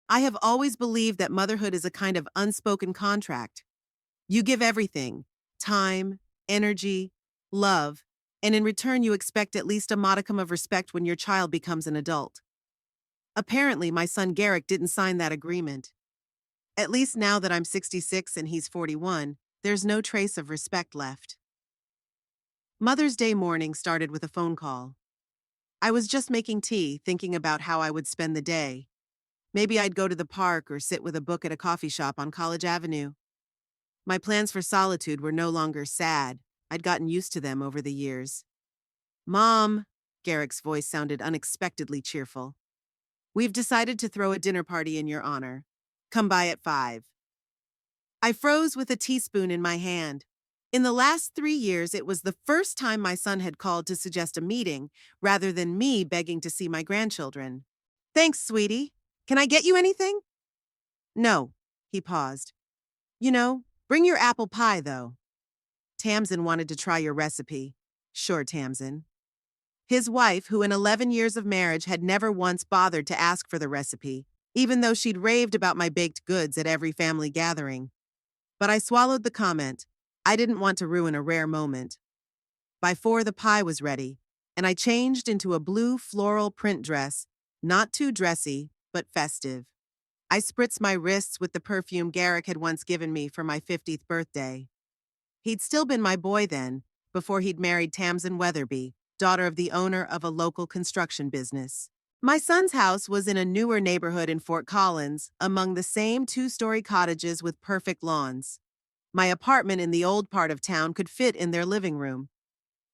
I have always believed that motherhood is a kind of unspoken contract. You give everything: time, energy, love, and in return, you expect at least a modicum of respect when your child becomes an adult. Apparently, my son Garrick didn't sign that agreement. At least now that I'm 66 and he's 41, there's no trace of respect left. Mother's Day morning started with a phone call. I was just making tea, thinking about how I would spend the day. Maybe I'd go to the park or sit with a book at a coffee shop on College Avenue. My plans for solitude were no longer sad. I'd gotten used to them over the years. Mom, Garrick's voice sounded unexpectedly cheerful. We've decided to throw a dinner party in your honor. Come by at 5. I froze with a teaspoon in my hand. In the last 3 years, it was the first time my son had called to suggest a meeting, rather than me begging to see my grandchildren. Thanks, sweetie. Can I get you anything? No, he paused. Bring your apple pie, though. Tamsin wanted to try your recipe. Sure, Tamsin. His wife, who in 11 years of marriage had never once bothered to ask for the recipe, even though she'd raved about my baked goods at every family gathering. But I swallowed the comment. I didn't want to ruin a rare moment. By 4, the pie was ready, and I changed into a blue floral print dress, not too dressy, but festive. I spritzed my wrists with the perfume Garrick had once given me for my 50th birthday. He'd still been my boy then, before he'd married Tamsin Weatherby, daughter of the owner of a local construction business. My son's house was in a newer neighborhood in Fort Collins, among the same 2-story cottages with perfect lawns. My apartment in the old part of town could fit in their living room.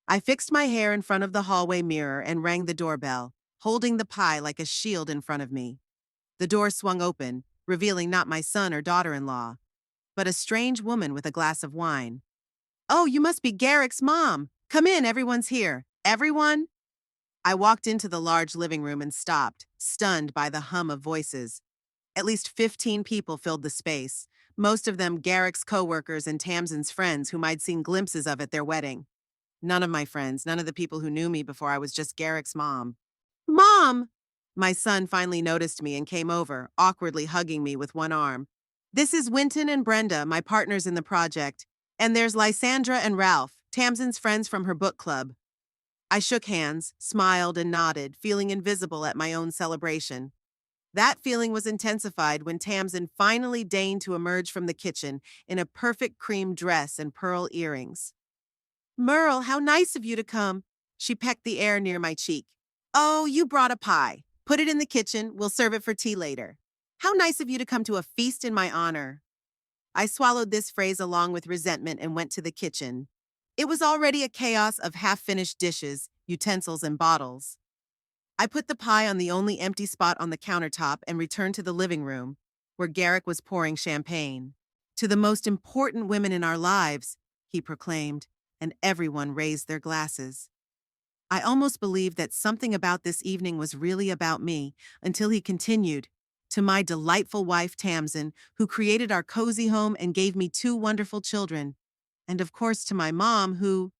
I fixed my hair in front of the hallway mirror and rang the doorbell, holding the pie like a shield in front of me. The door swung open, revealing not my son or daughter-in-law, but a strange woman with a glass of wine. Oh, you must be Garrick's mom. Come in, everyone's here. Everyone? I walked into the large living room and stopped, stunned by the hum of voices. At least 15 people filled the space, most of them Garrick's coworkers and Tamsin's friends whom I'd seen glimpses of at their wedding. None of my friends, none of the people who knew me before I was just Garrick's mom. Mom! My son finally noticed me and came over, awkwardly hugging me with one arm. This is Winton and Brenda, my partners in the project. And there's Lysandra and Ralph, Tamsin's friends from her book club. I shook hands, smiled, and nodded, feeling invisible at my own celebration. That feeling was intensified when Tamsin finally deigned to emerge from the kitchen in a perfect cream dress and pearl earrings. Merle, how nice of you to come. She pecked the air near my cheek. Oh, you brought a pie. Put it in the kitchen. We'll serve it for tea later. How nice of you to come to a feast in my honor. I swallowed this phrase along with resentment and went to the kitchen. It was already a chaos of half-finished dishes, utensils, and bottles. I put the pie on the only empty spot on the countertop and returned to the living room, where Garrick was pouring champagne. To the most important women in our lives, he proclaimed, and everyone raised their glasses. I almost believed that something about this evening was really about me, until he continued, to my delightful wife Tamsin, who created our cozy home and gave me 2 wonderful children, and of course to my mom who,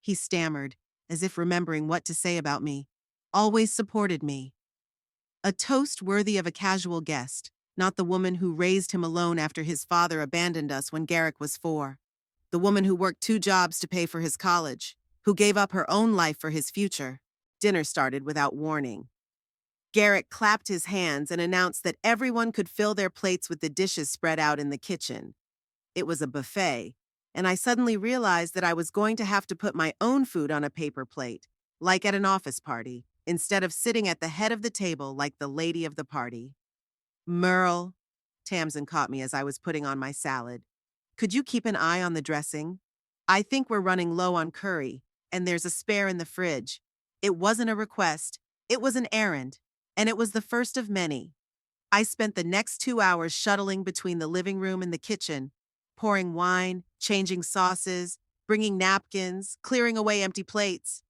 he stammered, as if remembering what to say about me, always supported me. A toast worthy of a casual guest, not the woman who raised him alone after his father abandoned us when Garrick was 4. The woman who worked 2 jobs to pay for his college, who gave up her own life for his future. Dinner started without warning. Garrick clapped his hands and announced that everyone could fill their plates with the dishes spread out in the kitchen. It was a buffet, and I suddenly realized that I was going to have to put my own food on a paper plate, like at an office party, instead of sitting at the head of the table like the lady of the party. Merle, Tamsin caught me as I was putting on my salad. Could you keep an eye on the dressing? I think we're running low on curry, and there's a spare in the fridge. It wasn't a request, it was an errand, and it was the first of many. I spent the next 2 hours shuttling between the living room and the kitchen, pouring wine, changing sauces, bringing napkins, clearing away empty plates.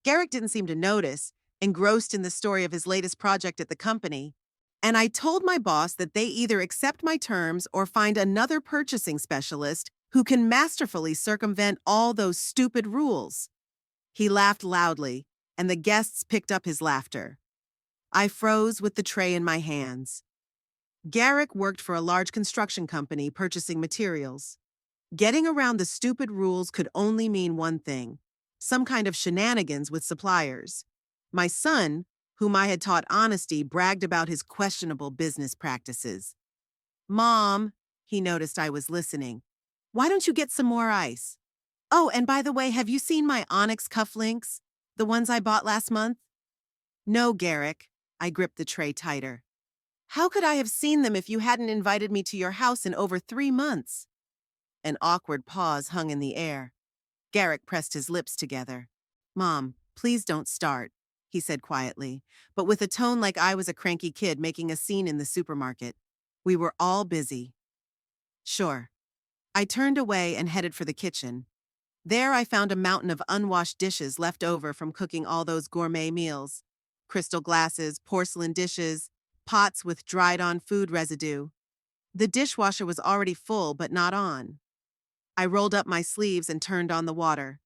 Garrick didn't seem to notice, engrossed in the story of his latest project at the company, and I told my boss that they either accept my terms or find another purchasing specialist who can masterfully circumvent all those stupid rules. He laughed loudly, and the guests picked up his laughter. I froze with the tray in my hands. Garrick worked for a large construction company purchasing materials. Getting around the stupid rules could only mean one thing: some kind of shenanigans with suppliers. My son, whom I had taught honesty, bragged about his questionable business practices. Mom, he noticed I was listening. Why don't you get some more ice? Oh, and by the way, have you seen my onyx cufflinks? The ones I bought last month? No, Garrick. I gripped the tray tighter. How could I have seen them if you hadn't invited me to your house in over 3 months? An awkward pause hung in the air. Garrick pressed his lips together. Mom, please don't start, he said quietly, but with a tone like I was a cranky kid making a scene in the supermarket. We were all busy. Sure. I turned away and headed for the kitchen. There I found a mountain of unwashed dishes left over from cooking all those gourmet meals. Crystal glasses, porcelain dishes, pots with dried-on food residue. The dishwasher was already full but not on. I rolled up my sleeves and turned on the water.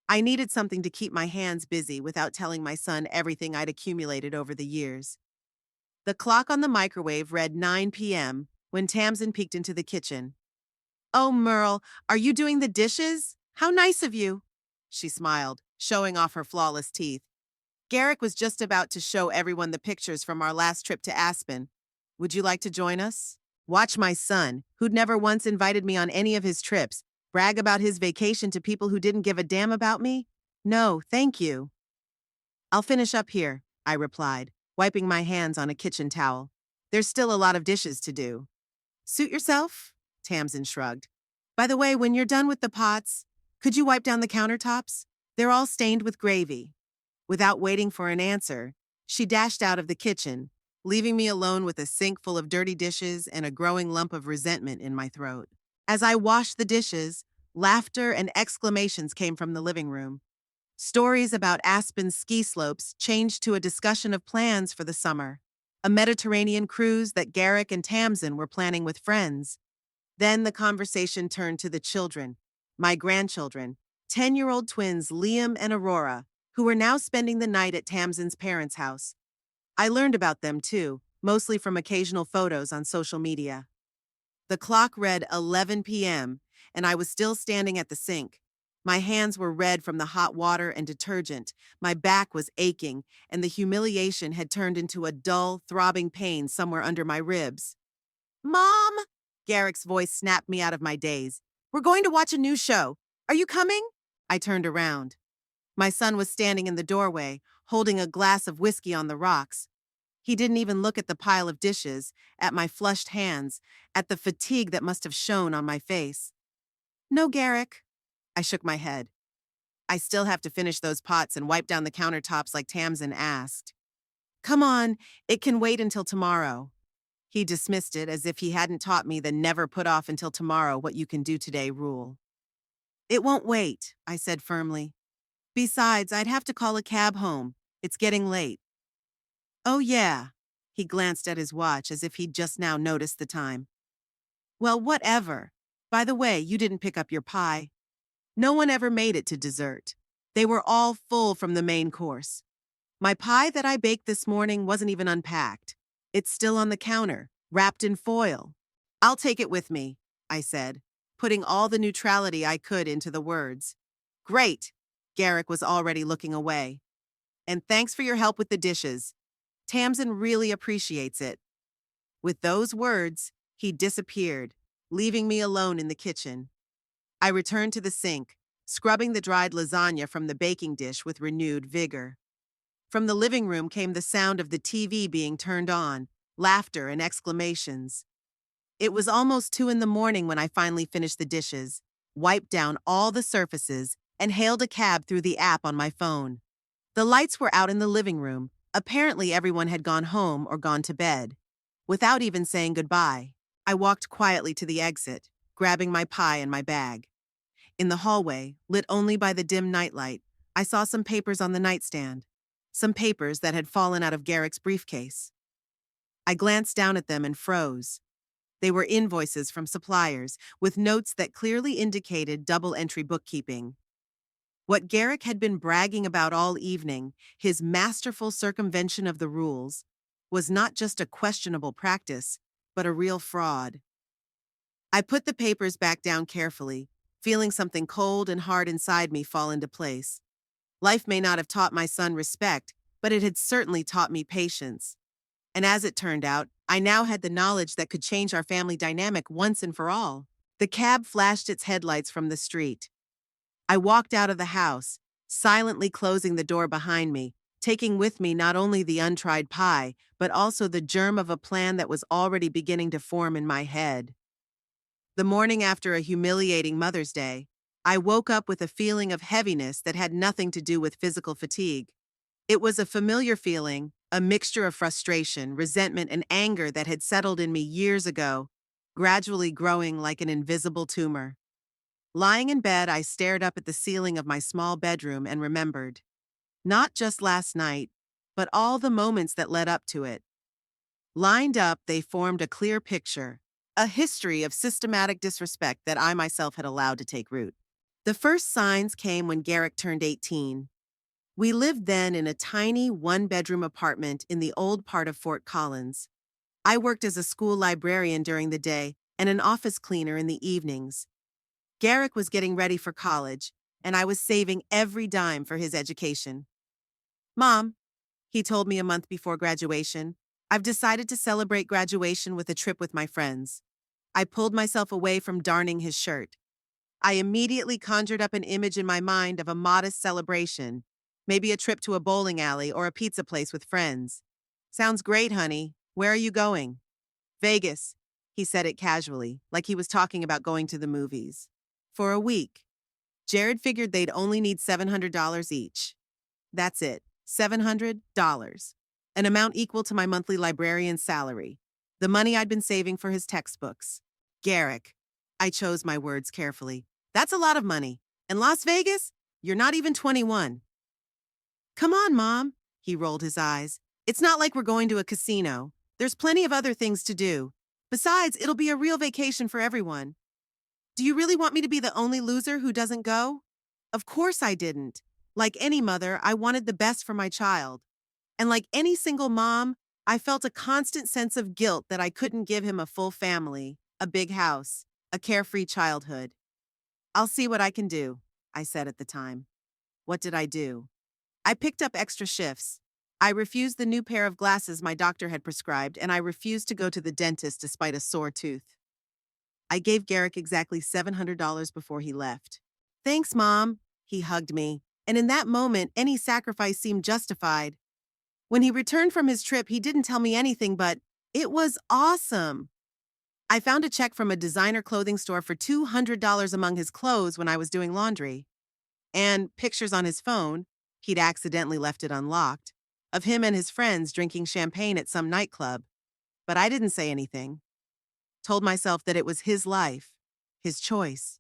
I needed something to keep my hands busy without telling my son everything I'd accumulated over the years. The clock on the microwave read 9 p.m. when Tamsin peeked into the kitchen. Oh, Merle, are you doing the dishes? How nice of you. She smiled, showing off her flawless teeth. Garrick was just about to show everyone the pictures from our last trip to Aspen. Would you like to join us? Watch my son, who'd never once invited me on any of his trips, brag about his vacation to people who didn't give a damn about me? No, thank you. I'll finish up here, I replied, wiping my hands on a kitchen towel. There's still a lot of dishes to do. Suit yourself? Tamsin shrugged. By the way, when you're done with the pots, could you wipe down the countertops? They're all stained with gravy. Without waiting for an answer, she dashed out of the kitchen, leaving me alone with a sink full of dirty dishes and a growing lump of resentment in my throat. As I washed the dishes, laughter and exclamations came from the living room. Stories about Aspen's ski slopes changed to a discussion of plans for the summer, a Mediterranean cruise that Garrick and Tamsin were planning with friends. Then the conversation turned to the children, my grandchildren, 10-year-old twins Liam and Aurora, who were now spending the night at Tamsin's parents' house. I learned about them too, mostly from occasional photos on social media. The clock read 11 p.m., and I was still standing at the sink. My hands were red from the hot water and detergent, my back was aching, and the humiliation had turned into a dull, throbbing pain somewhere under my ribs. Mom! Garrick's voice snapped me out of my daze. We're going to watch a new show. Are you coming? I turned around. My son was standing in the doorway, holding a glass of whiskey on the rocks. He didn't even look at the pile of dishes, at my flushed hands, at the fatigue that must have shown on my face. No, Garrick. I shook my head. I still have to finish those pots and wipe down the countertops like Tamsin asked. Come on, it can wait until tomorrow. He dismissed it as if he hadn't taught me the never put off until tomorrow what you can do today rule. It won't wait, I said firmly. Besides, I'd have to call a cab home. It's getting late. Oh, yeah. He glanced at his watch as if he'd just now noticed the time. Well, whatever. By the way, you didn't pick up your pie. No one ever made it to dessert. They were all full from the main course. My pie that I baked this morning wasn't even unpacked. It's still on the counter, wrapped in foil. I'll take it with me, I said, putting all the neutrality I could into the words. Great. Garrick was already looking away. And thanks for your help with the dishes. Tamsin really appreciates it. With those words, he disappeared, leaving me alone in the kitchen. I returned to the sink, scrubbing the dried lasagna from the baking dish with renewed vigor. From the living room came the sound of the TV being turned on, laughter and exclamations. It was almost 2 a.m. when I finally finished the dishes, wiped down all the surfaces, and hailed a cab through the app on my phone. The lights were out in the living room. Apparently everyone had gone home or gone to bed. Without even saying goodbye, I walked quietly to the exit, grabbing my pie and my bag. In the hallway, lit only by the dim nightlight, I saw some papers on the nightstand. Some papers that had fallen out of Garrick's briefcase. I glanced down at them and froze. They were invoices from suppliers, with notes that clearly indicated double-entry bookkeeping. What Garrick had been bragging about all evening, his masterful circumvention of the rules, was not just a questionable practice, but a real fraud. I put the papers back down carefully, feeling something cold and hard inside me fall into place. Life may not have taught my son respect, but it had certainly taught me patience. And as it turned out, I now had the knowledge that could change our family dynamic once and for all. The cab flashed its headlights from the street. I walked out of the house, silently closing the door behind me, taking with me not only the untried pie, but also the germ of a plan that was already beginning to form in my head. The morning after a humiliating Mother's Day, I woke up with a feeling of heaviness that had nothing to do with physical fatigue. It was a familiar feeling, a mixture of frustration, resentment, and anger that had settled in me years ago, gradually growing like an invisible tumor. Lying in bed, I stared up at the ceiling of my small bedroom and remembered. Not just last night, but all the moments that led up to it. Lined up, they formed a clear picture, a history of systematic disrespect that I myself had allowed to take root. The first signs came when Garrick turned 18. We lived then in a tiny one-bedroom apartment in the old part of Fort Collins. I worked as a school librarian during the day and an office cleaner in the evenings. Garrick was getting ready for college, and I was saving every dime for his education. "Mom," he told me a month before graduation, "I've decided to celebrate graduation with a trip with my friends." I pulled myself away from darning his shirt. I immediately conjured up an image in my mind of a modest celebration, maybe a trip to a bowling alley or a pizza place with friends. "Sounds great, honey. Where are you going?" "Vegas." He said it casually, like he was talking about going to the movies. "For a week." Jared figured they'd only need $700 each. That's it, $700. An amount equal to my monthly librarian's salary. The money I'd been saving for his textbooks. Garrick. I chose my words carefully. "That's a lot of money. In Las Vegas, you're not even 21. "Come on, Mom." He rolled his eyes. "It's not like we're going to a casino. There's plenty of other things to do. Besides, it'll be a real vacation for everyone." "Do you really want me to be the only loser who doesn't go?" Of course I didn't. Like any mother, I wanted the best for my child. And like any single mom, I felt a constant sense of guilt that I couldn't give him a full family, a big house, a carefree childhood. "I'll see what I can do," I said at the time. What did I do? I picked up extra shifts. I refused the new pair of glasses my doctor had prescribed, and I refused to go to the dentist despite a sore tooth. I gave Garrick exactly $700 before he left. "Thanks, Mom." He hugged me, and in that moment, any sacrifice seemed justified. When he returned from his trip, he didn't tell me anything, but it was awesome. I found a check from a designer clothing store for $200 among his clothes when I was doing laundry. And pictures on his phone, he'd accidentally left it unlocked, of him and his friends drinking champagne at some nightclub. But I didn't say anything. Told myself that it was his life, his choice.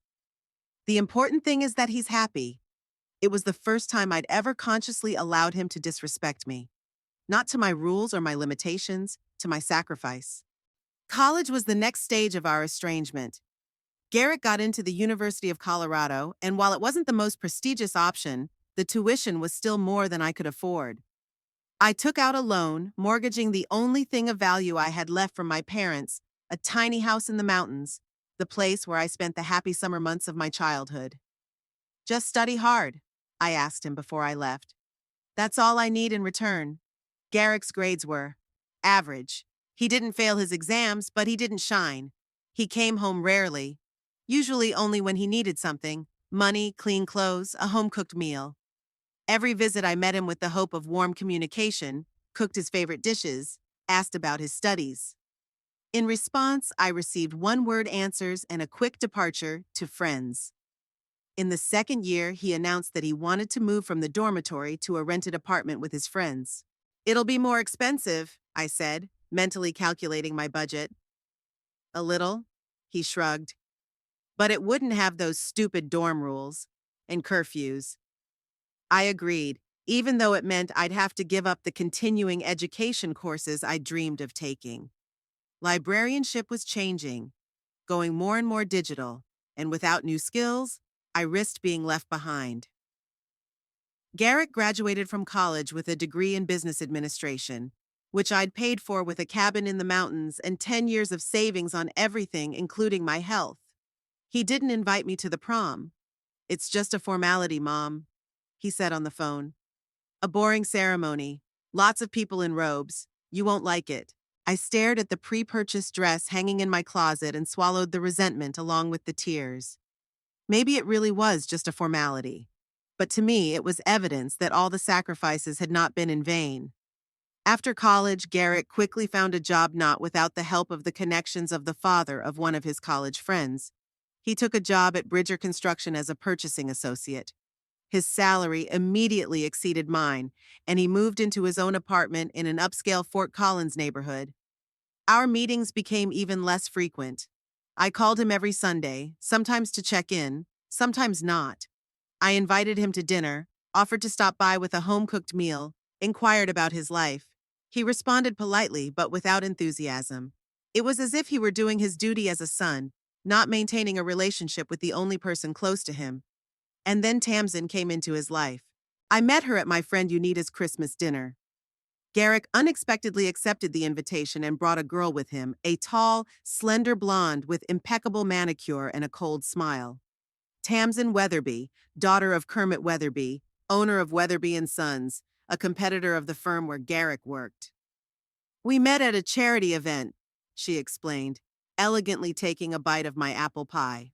The important thing is that he's happy. It was the first time I'd ever consciously allowed him to disrespect me. Not to my rules or my limitations, to my sacrifice. College was the next stage of our estrangement. Garrett got into the University of Colorado, and while it wasn't the most prestigious option, the tuition was still more than I could afford. I took out a loan, mortgaging the only thing of value I had left from my parents, a tiny house in the mountains, the place where I spent the happy summer months of my childhood. "Just study hard," I asked him before I left. "That's all I need in return." Garrick's grades were average. He didn't fail his exams, but he didn't shine. He came home rarely, usually only when he needed something: money, clean clothes, a home-cooked meal. Every visit I met him with the hope of warm communication, cooked his favorite dishes, asked about his studies. In response, I received one-word answers and a quick departure to friends. In the second year, he announced that he wanted to move from the dormitory to a rented apartment with his friends. "It'll be more expensive," I said, mentally calculating my budget. "A little," he shrugged. "But it wouldn't have those stupid dorm rules and curfews." I agreed, even though it meant I'd have to give up the continuing education courses I dreamed of taking. Librarianship was changing, going more and more digital, and without new skills, I risked being left behind. Garrick graduated from college with a degree in business administration. which I'd paid for with a cabin in the mountains and 10 years of savings on everything, including my health. He didn't invite me to the prom. "It's just a formality, Mom," he said on the phone. "A boring ceremony. Lots of people in robes. You won't like it." I stared at the pre-purchased dress hanging in my closet and swallowed the resentment along with the tears. Maybe it really was just a formality. But to me, it was evidence that all the sacrifices had not been in vain. After college, Garrick quickly found a job not without the help of the connections of the father of one of his college friends. He took a job at Bridger Construction as a purchasing associate. His salary immediately exceeded mine, and he moved into his own apartment in an upscale Fort Collins neighborhood. Our meetings became even less frequent. I called him every Sunday, sometimes to check in, sometimes not. I invited him to dinner, offered to stop by with a home-cooked meal, inquired about his life. He responded politely, but without enthusiasm. It was as if he were doing his duty as a son, not maintaining a relationship with the only person close to him. And then Tamsin came into his life. I met her at my friend Unita's Christmas dinner. Garrick unexpectedly accepted the invitation and brought a girl with him, a tall, slender blonde with impeccable manicure and a cold smile. Tamsin Weatherby, daughter of Kermit Weatherby, owner of Weatherby and Sons, a competitor of the firm where Garrick worked. "We met at a charity event," she explained, elegantly taking a bite of my apple pie.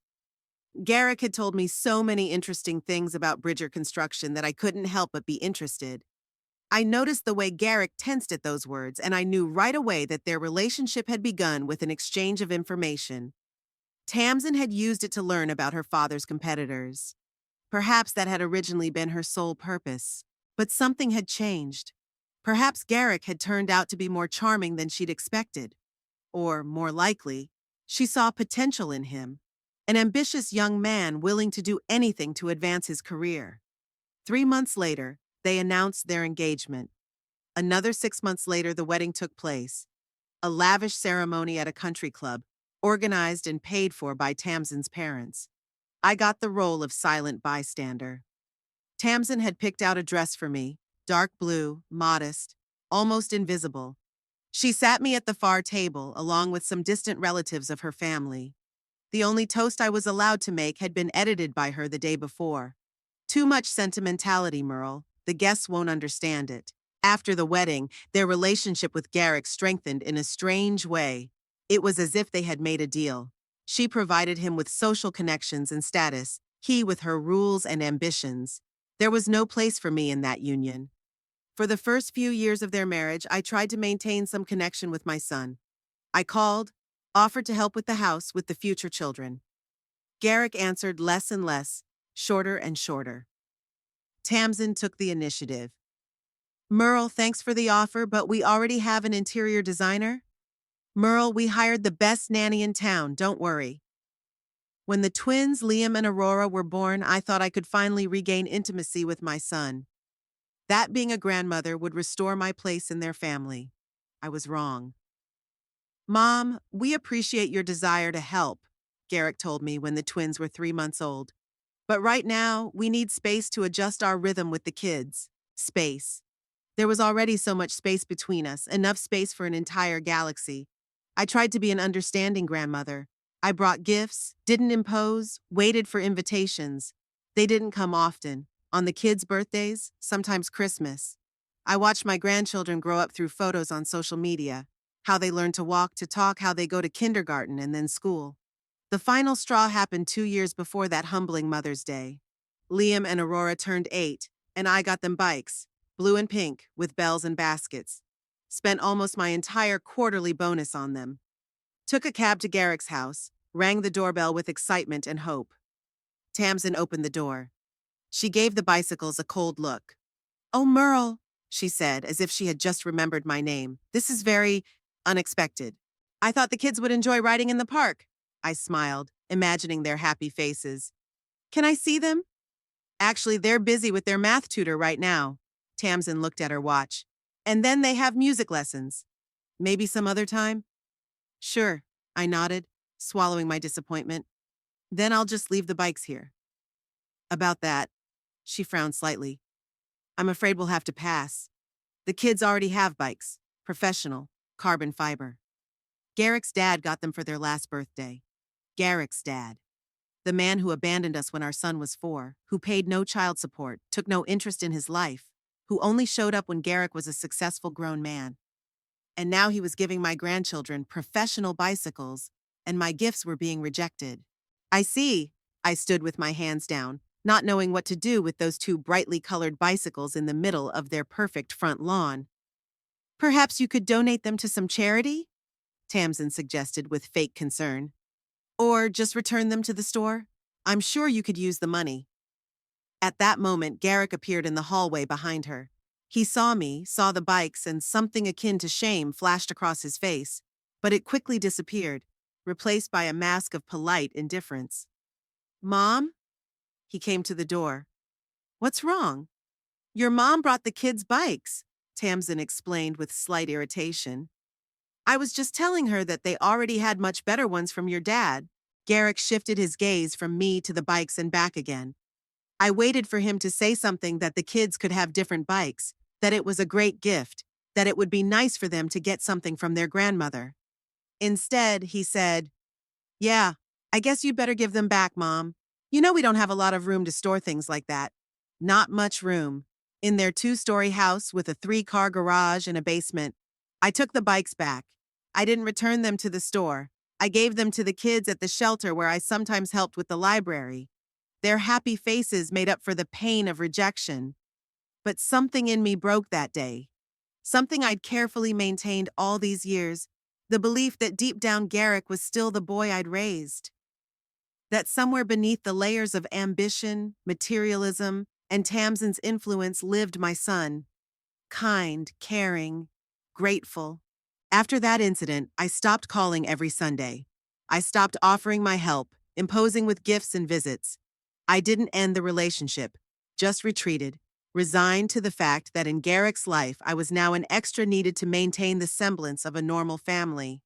Garrick had told me so many interesting things about Bridger Construction that I couldn't help but be interested. I noticed the way Garrick tensed at those words, and I knew right away that their relationship had begun with an exchange of information. Tamsin had used it to learn about her father's competitors. Perhaps that had originally been her sole purpose. But something had changed. Perhaps Garrick had turned out to be more charming than she'd expected. Or, more likely, she saw potential in him. An ambitious young man willing to do anything to advance his career. 3 months later, they announced their engagement. Another 6 months later, the wedding took place. A lavish ceremony at a country club, organized and paid for by Tamsin's parents. I got the role of silent bystander. Tamsin had picked out a dress for me, dark blue, modest, almost invisible. She sat me at the far table, along with some distant relatives of her family. The only toast I was allowed to make had been edited by her the day before. "Too much sentimentality, Merle. The guests won't understand it." After the wedding, their relationship with Garrick strengthened in a strange way. It was as if they had made a deal. She provided him with social connections and status, he with her rules and ambitions. There was no place for me in that union. For the first few years of their marriage, I tried to maintain some connection with my son. I called, offered to help with the house with the future children. Garrick answered less and less, shorter and shorter. Tamsin took the initiative. "Merle, thanks for the offer, but we already have an interior designer." "Merle, we hired the best nanny in town, don't worry." When the twins, Liam and Aurora, were born, I thought I could finally regain intimacy with my son. That being a grandmother would restore my place in their family. I was wrong. "Mom, we appreciate your desire to help," Garrick told me when the twins were 3 months old. "But right now, we need space to adjust our rhythm with the kids." Space. There was already so much space between us, enough space for an entire galaxy. I tried to be an understanding grandmother. I brought gifts, didn't impose, waited for invitations. They didn't come often. On the kids' birthdays, sometimes Christmas. I watched my grandchildren grow up through photos on social media. How they learn to walk, to talk, how they go to kindergarten and then school. The final straw happened 2 years before that humbling Mother's Day. Liam and Aurora turned 8, and I got them bikes, blue and pink, with bells and baskets. Spent almost my entire quarterly bonus on them. Took a cab to Garrick's house, rang the doorbell with excitement and hope. Tamsin opened the door. She gave the bicycles a cold look. "Oh, Merle," she said, as if she had just remembered my name. "This is very unexpected. I thought the kids would enjoy riding in the park." I smiled, imagining their happy faces. "Can I see them?" "Actually, they're busy with their math tutor right now." Tamsin looked at her watch. "And then they have music lessons. Maybe some other time?" "Sure," I nodded, swallowing my disappointment. "Then I'll just leave the bikes here." "About that," she frowned slightly. "I'm afraid we'll have to pass. The kids already have bikes. professional, carbon fiber. Garrick's dad got them for their last birthday. Garrick's dad. The man who abandoned us when our son was 4, who paid no child support, took no interest in his life, who only showed up when Garrick was a successful grown man. And now he was giving my grandchildren professional bicycles, and my gifts were being rejected. I see, I stood with my hands down, not knowing what to do with those 2 brightly colored bicycles in the middle of their perfect front lawn. Perhaps you could donate them to some charity? Tamsin suggested with fake concern. Or just return them to the store? I'm sure you could use the money. At that moment, Garrick appeared in the hallway behind her. He saw me, saw the bikes, and something akin to shame flashed across his face, but it quickly disappeared, replaced by a mask of polite indifference. Mom? He came to the door. What's wrong? Your mom brought the kids' bikes, Tamsin explained with slight irritation. I was just telling her that they already had much better ones from your dad. Garrick shifted his gaze from me to the bikes and back again. I waited for him to say something that the kids could have different bikes, that it was a great gift, that it would be nice for them to get something from their grandmother. Instead, he said, Yeah, I guess you'd better give them back, Mom. You know we don't have a lot of room to store things like that. Not much room. In their 2-story house with a 3-car garage and a basement. I took the bikes back. I didn't return them to the store. I gave them to the kids at the shelter where I sometimes helped with the library. Their happy faces made up for the pain of rejection. But something in me broke that day. Something I'd carefully maintained all these years. The belief that deep down Garrick was still the boy I'd raised. That somewhere beneath the layers of ambition, materialism, and Tamsin's influence lived my son. Kind, caring, grateful. After that incident, I stopped calling every Sunday. I stopped offering my help, imposing with gifts and visits. I didn't end the relationship, just retreated, resigned to the fact that in Garrick's life I was now an extra needed to maintain the semblance of a normal family.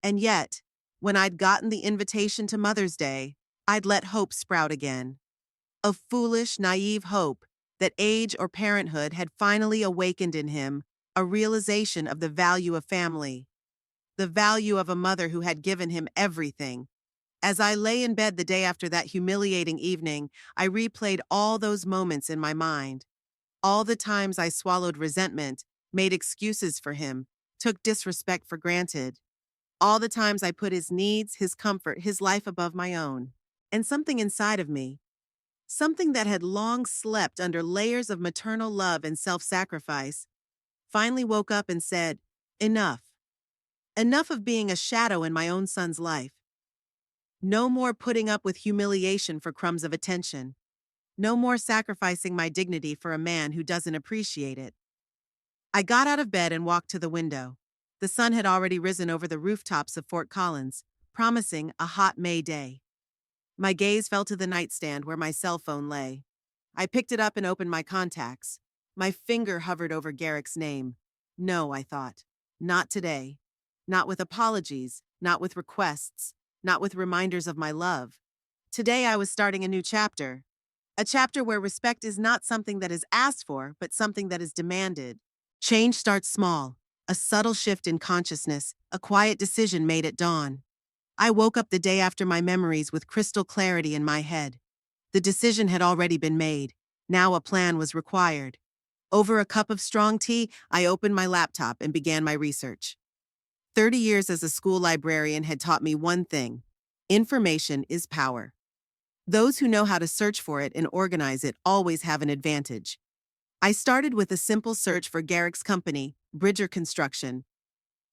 And yet, when I'd gotten the invitation to Mother's Day, I'd let hope sprout again. A foolish, naive hope that age or parenthood had finally awakened in him a realization of the value of family, the value of a mother who had given him everything. As I lay in bed the day after that humiliating evening, I replayed all those moments in my mind. All the times I swallowed resentment, made excuses for him, took disrespect for granted. All the times I put his needs, his comfort, his life above my own. And something inside of me, something that had long slept under layers of maternal love and self-sacrifice, finally woke up and said, Enough. Enough of being a shadow in my own son's life. No more putting up with humiliation for crumbs of attention. No more sacrificing my dignity for a man who doesn't appreciate it. I got out of bed and walked to the window. The sun had already risen over the rooftops of Fort Collins, promising a hot May day. My gaze fell to the nightstand where my cell phone lay. I picked it up and opened my contacts. My finger hovered over Garrick's name. No, I thought. Not today. Not with apologies, not with requests, not with reminders of my love. Today I was starting a new chapter. A chapter where respect is not something that is asked for, but something that is demanded. Change starts small. A subtle shift in consciousness, a quiet decision made at dawn. I woke up the day after my memories with crystal clarity in my head. The decision had already been made. Now a plan was required. Over a cup of strong tea, I opened my laptop and began my research. 30 years as a school librarian had taught me one thing: information is power. Those who know how to search for it and organize it always have an advantage. I started with a simple search for Garrick's company, Bridger Construction.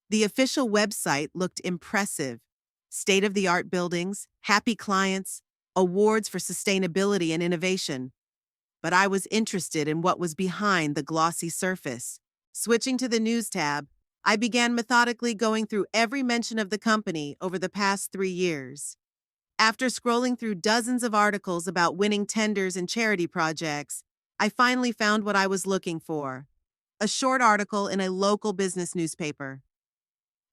The official website looked impressive. State-of-the-art buildings, happy clients, awards for sustainability and innovation. But I was interested in what was behind the glossy surface. Switching to the news tab, I began methodically going through every mention of the company over the past 3 years. After scrolling through dozens of articles about winning tenders and charity projects, I finally found what I was looking for: a short article in a local business newspaper.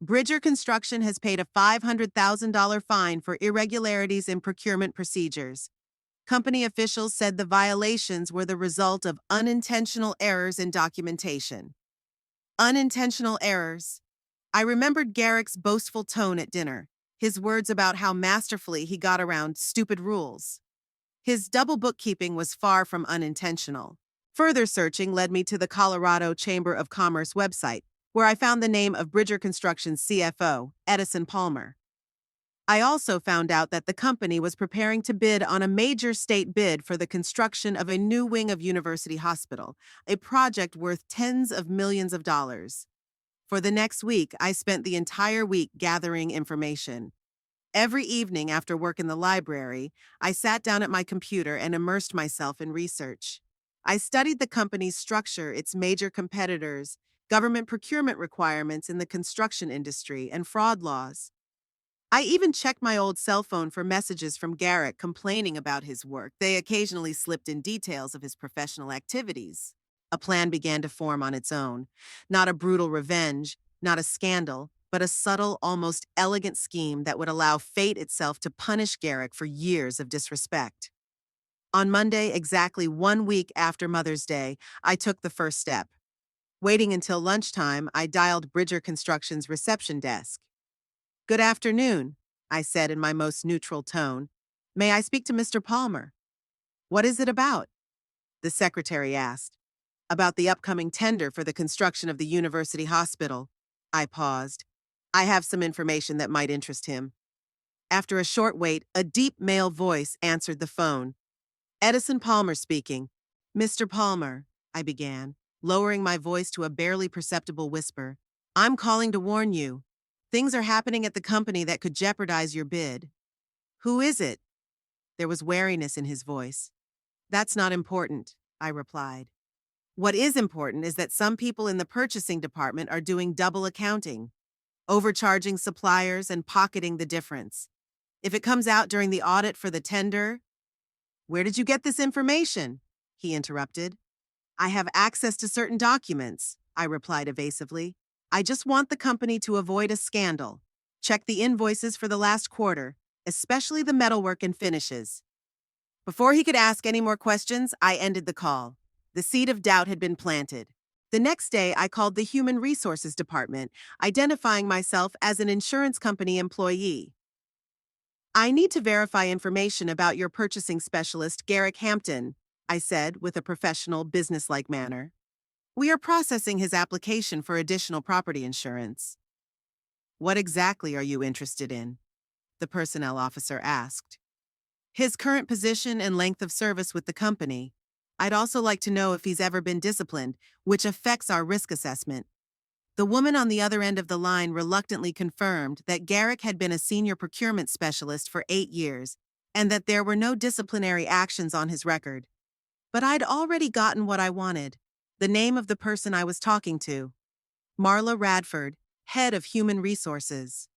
Bridger Construction has paid a $500,000 fine for irregularities in procurement procedures. Company officials said the violations were the result of unintentional errors in documentation. Unintentional errors. I remembered Garrick's boastful tone at dinner, his words about how masterfully he got around stupid rules. His double bookkeeping was far from unintentional. Further searching led me to the Colorado Chamber of Commerce website, where I found the name of Bridger Construction's CFO, Edison Palmer. I also found out that the company was preparing to bid on a major state bid for the construction of a new wing of University Hospital, a project worth tens of millions of dollars. For the next week, I spent the entire week gathering information. Every evening after work in the library, I sat down at my computer and immersed myself in research. I studied the company's structure, its major competitors, government procurement requirements in the construction industry, and fraud laws. I even checked my old cell phone for messages from Garrick complaining about his work. They occasionally slipped in details of his professional activities. A plan began to form on its own. Not a brutal revenge, not a scandal, but a subtle, almost elegant scheme that would allow fate itself to punish Garrick for years of disrespect. On Monday, exactly 1 week after Mother's Day, I took the first step. Waiting until lunchtime, I dialed Bridger Construction's reception desk. "Good afternoon," I said in my most neutral tone. "May I speak to Mr. Palmer?" "What is it about?" the secretary asked. "About the upcoming tender for the construction of the university hospital." I paused. "I have some information that might interest him." After a short wait, a deep male voice answered the phone. "Edison Palmer speaking." "Mr. Palmer," I began, lowering my voice to a barely perceptible whisper, "I'm calling to warn you. Things are happening at the company that could jeopardize your bid." "Who is it?" There was wariness in his voice. "That's not important," I replied. "What is important is that some people in the purchasing department are doing double accounting, overcharging suppliers and pocketing the difference. If it comes out during the audit for the tender—" "Where did you get this information?" he interrupted. "I have access to certain documents," I replied evasively. "I just want the company to avoid a scandal. Check the invoices for the last quarter, especially the metalwork and finishes." Before he could ask any more questions, I ended the call. The seed of doubt had been planted. The next day, I called the Human Resources Department, identifying myself as an insurance company employee. "I need to verify information about your purchasing specialist, Garrick Hampton," I said with a professional, businesslike manner. "We are processing his application for additional property insurance." "What exactly are you interested in?" the personnel officer asked. "His current position and length of service with the company. I'd also like to know if he's ever been disciplined, which affects our risk assessment." The woman on the other end of the line reluctantly confirmed that Garrick had been a senior procurement specialist for 8 years and that there were no disciplinary actions on his record. But I'd already gotten what I wanted: the name of the person I was talking to. Marla Radford, head of human resources.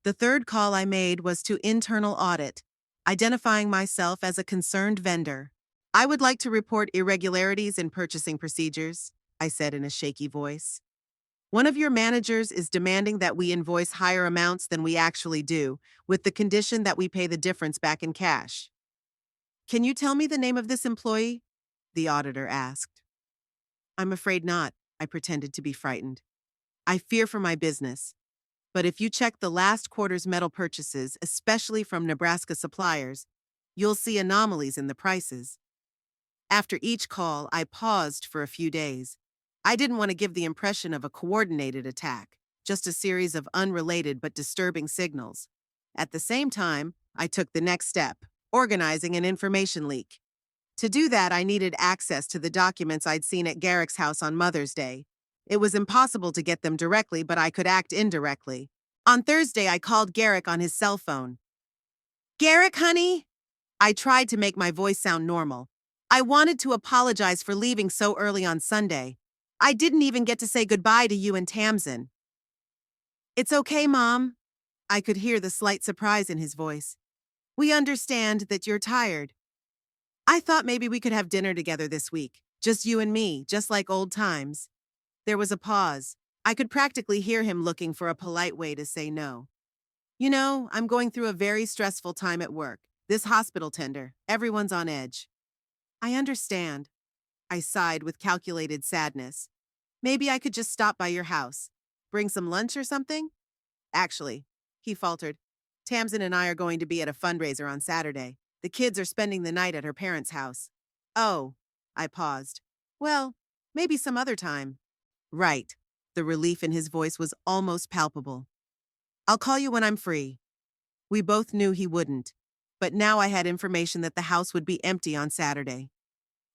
The third call I made was to internal audit, identifying myself as a concerned vendor. "I would like to report irregularities in purchasing procedures," I said in a shaky voice. "One of your managers is demanding that we invoice higher amounts than we actually do, with the condition that we pay the difference back in cash." "Can you tell me the name of this employee?" the auditor asked. "I'm afraid not," I pretended to be frightened. "I fear for my business. But if you check the last quarter's metal purchases, especially from Nebraska suppliers, you'll see anomalies in the prices." After each call, I paused for a few days. I didn't want to give the impression of a coordinated attack, just a series of unrelated but disturbing signals. At the same time, I took the next step, organizing an information leak. To do that, I needed access to the documents I'd seen at Garrick's house on Mother's Day. It was impossible to get them directly, but I could act indirectly. On Thursday, I called Garrick on his cell phone. "Garrick, honey?" I tried to make my voice sound normal. "I wanted to apologize for leaving so early on Sunday. I didn't even get to say goodbye to you and Tamsin." "It's okay, Mom." I could hear the slight surprise in his voice. "We understand that you're tired. I thought maybe we could have dinner together this week, just you and me, just like old times." There was a pause. I could practically hear him looking for a polite way to say no. "You know, I'm going through a very stressful time at work. This hospital tender, everyone's on edge." "I understand." I sighed with calculated sadness. Maybe I could just stop by your house. Bring some lunch or something? Actually, he faltered, Tamsin and I are going to be at a fundraiser on Saturday. The kids are spending the night at her parents' house. Oh, I paused. Well, maybe some other time. Right. The relief in his voice was almost palpable. I'll call you when I'm free. We both knew he wouldn't, but now I had information that the house would be empty on Saturday.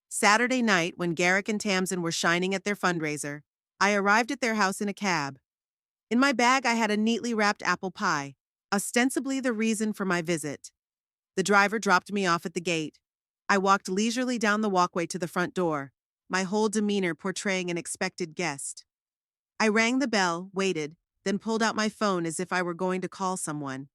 Saturday night, when Garrick and Tamsin were shining at their fundraiser, I arrived at their house in a cab. In my bag, I had a neatly wrapped apple pie, ostensibly the reason for my visit. The driver dropped me off at the gate. I walked leisurely down the walkway to the front door, my whole demeanor portraying an expected guest. I rang the bell, waited, then pulled out my phone as if I were going to call someone.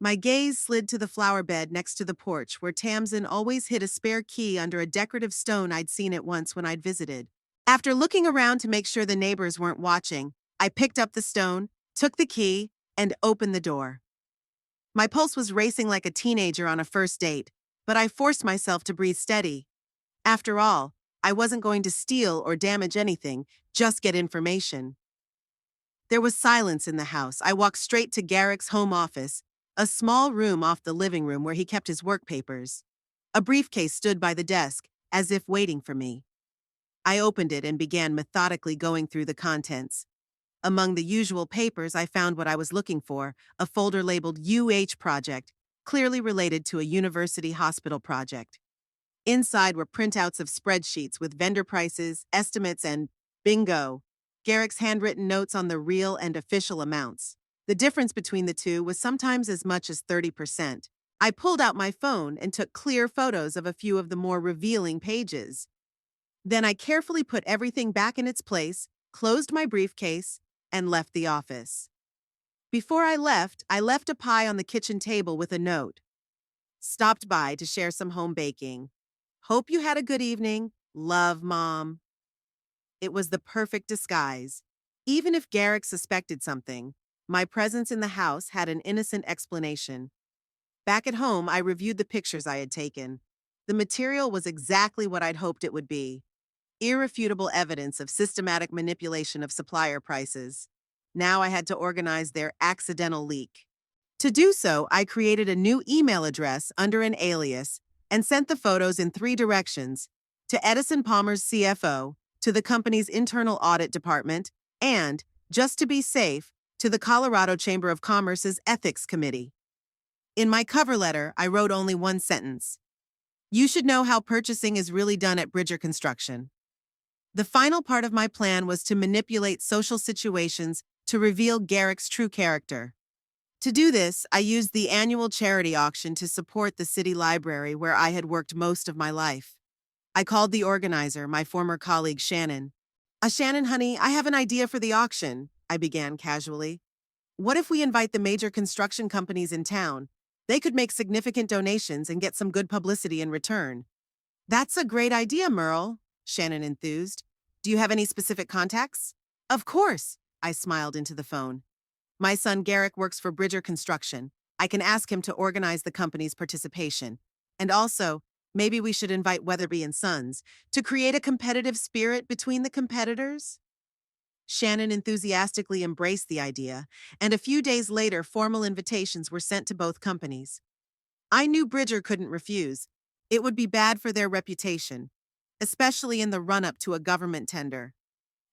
My gaze slid to the flower bed next to the porch, where Tamsin always hid a spare key under a decorative stone I'd seen it once when I'd visited. After looking around to make sure the neighbors weren't watching, I picked up the stone, took the key, and opened the door. My pulse was racing like a teenager on a first date, but I forced myself to breathe steady. After all, I wasn't going to steal or damage anything, just get information. There was silence in the house. I walked straight to Garrick's home office, a small room off the living room where he kept his work papers. A briefcase stood by the desk, as if waiting for me. I opened it and began methodically going through the contents. Among the usual papers, I found what I was looking for, a folder labeled Project, clearly related to a university hospital project. Inside were printouts of spreadsheets with vendor prices, estimates, and bingo, Garrick's handwritten notes on the real and official amounts. The difference between the two was sometimes as much as 30%. I pulled out my phone and took clear photos of a few of the more revealing pages. Then I carefully put everything back in its place, closed my briefcase, and left the office. Before I left a pie on the kitchen table with a note. Stopped by to share some home baking. Hope you had a good evening. Love, Mom. It was the perfect disguise. Even if Garrick suspected something, my presence in the house had an innocent explanation. Back at home, I reviewed the pictures I had taken. The material was exactly what I'd hoped it would be. Irrefutable evidence of systematic manipulation of supplier prices. Now I had to organize their accidental leak. To do so, I created a new email address under an alias and sent the photos in 3 directions: to Edison Palmer's CFO, to the company's internal audit department, and, just to be safe, to the Colorado Chamber of Commerce's Ethics Committee. In my cover letter, I wrote only one sentence. You should know how purchasing is really done at Bridger Construction. The final part of my plan was to manipulate social situations to reveal Garrick's true character. To do this, I used the annual charity auction to support the city library where I had worked most of my life. I called the organizer, my former colleague Shannon. Shannon, honey, I have an idea for the auction, I began casually. What if we invite the major construction companies in town? They could make significant donations and get some good publicity in return. That's a great idea, Merle, Shannon enthused. Do you have any specific contacts? Of course, I smiled into the phone. My son Garrick works for Bridger Construction. I can ask him to organize the company's participation. And also, maybe we should invite Weatherby and Sons to create a competitive spirit between the competitors? Shannon enthusiastically embraced the idea, and a few days later, formal invitations were sent to both companies. I knew Bridger couldn't refuse. It would be bad for their reputation, especially in the run-up to a government tender.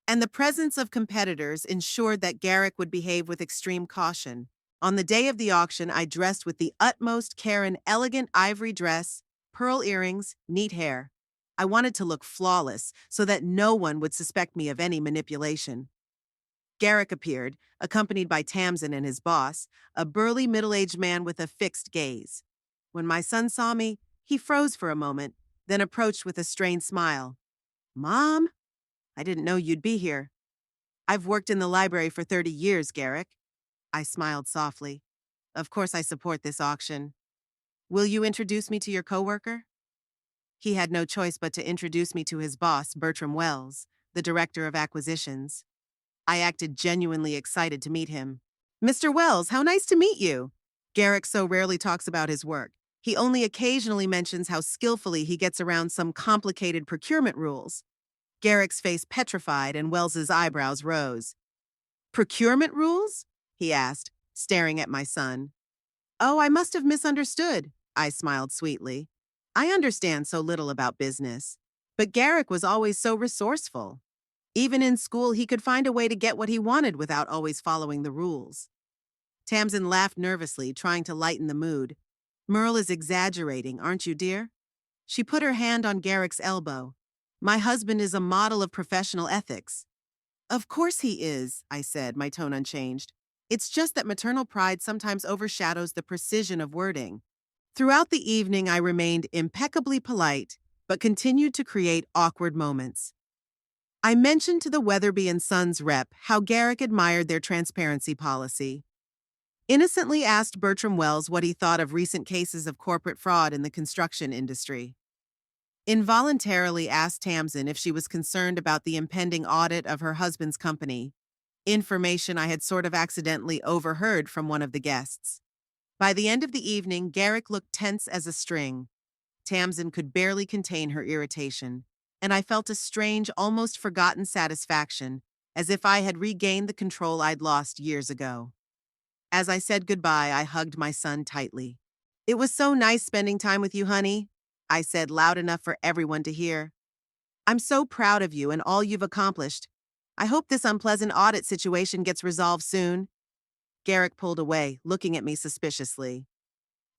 And the presence of competitors ensured that Garrick would behave with extreme caution. On the day of the auction, I dressed with the utmost care: an elegant ivory dress, pearl earrings, neat hair. I wanted to look flawless so that no one would suspect me of any manipulation. Garrick appeared, accompanied by Tamsin and his boss, a burly middle-aged man with a fixed gaze. When my son saw me, he froze for a moment, then approached with a strained smile. Mom? I didn't know you'd be here. I've worked in the library for 30 years, Garrick. I smiled softly. Of course I support this auction. Will you introduce me to your coworker? He had no choice but to introduce me to his boss, Bertram Wells, the director of acquisitions. I acted genuinely excited to meet him. Mr. Wells, how nice to meet you. Garrick so rarely talks about his work. He only occasionally mentions how skillfully he gets around some complicated procurement rules. Garrick's face petrified and Wells's eyebrows rose. Procurement rules? He asked, staring at my son. Oh, I must have misunderstood, I smiled sweetly. I understand so little about business. But Garrick was always so resourceful. Even in school, he could find a way to get what he wanted without always following the rules. Tamsin laughed nervously, trying to lighten the mood. Merle is exaggerating, aren't you, dear? She put her hand on Garrick's elbow. My husband is a model of professional ethics. Of course he is, I said, my tone unchanged. It's just that maternal pride sometimes overshadows the precision of wording. Throughout the evening, I remained impeccably polite, but continued to create awkward moments. I mentioned to the Weatherby and Sons rep how Garrick admired their transparency policy. Innocently asked Bertram Wells what he thought of recent cases of corporate fraud in the construction industry. Involuntarily asked Tamsin if she was concerned about the impending audit of her husband's company, information I had sort of accidentally overheard from one of the guests. By the end of the evening, Garrick looked tense as a string. Tamsin could barely contain her irritation, and I felt a strange, almost forgotten satisfaction, as if I had regained the control I'd lost years ago. As I said goodbye, I hugged my son tightly. It was so nice spending time with you, honey, I said loud enough for everyone to hear. I'm so proud of you and all you've accomplished. I hope this unpleasant audit situation gets resolved soon. Garrick pulled away, looking at me suspiciously.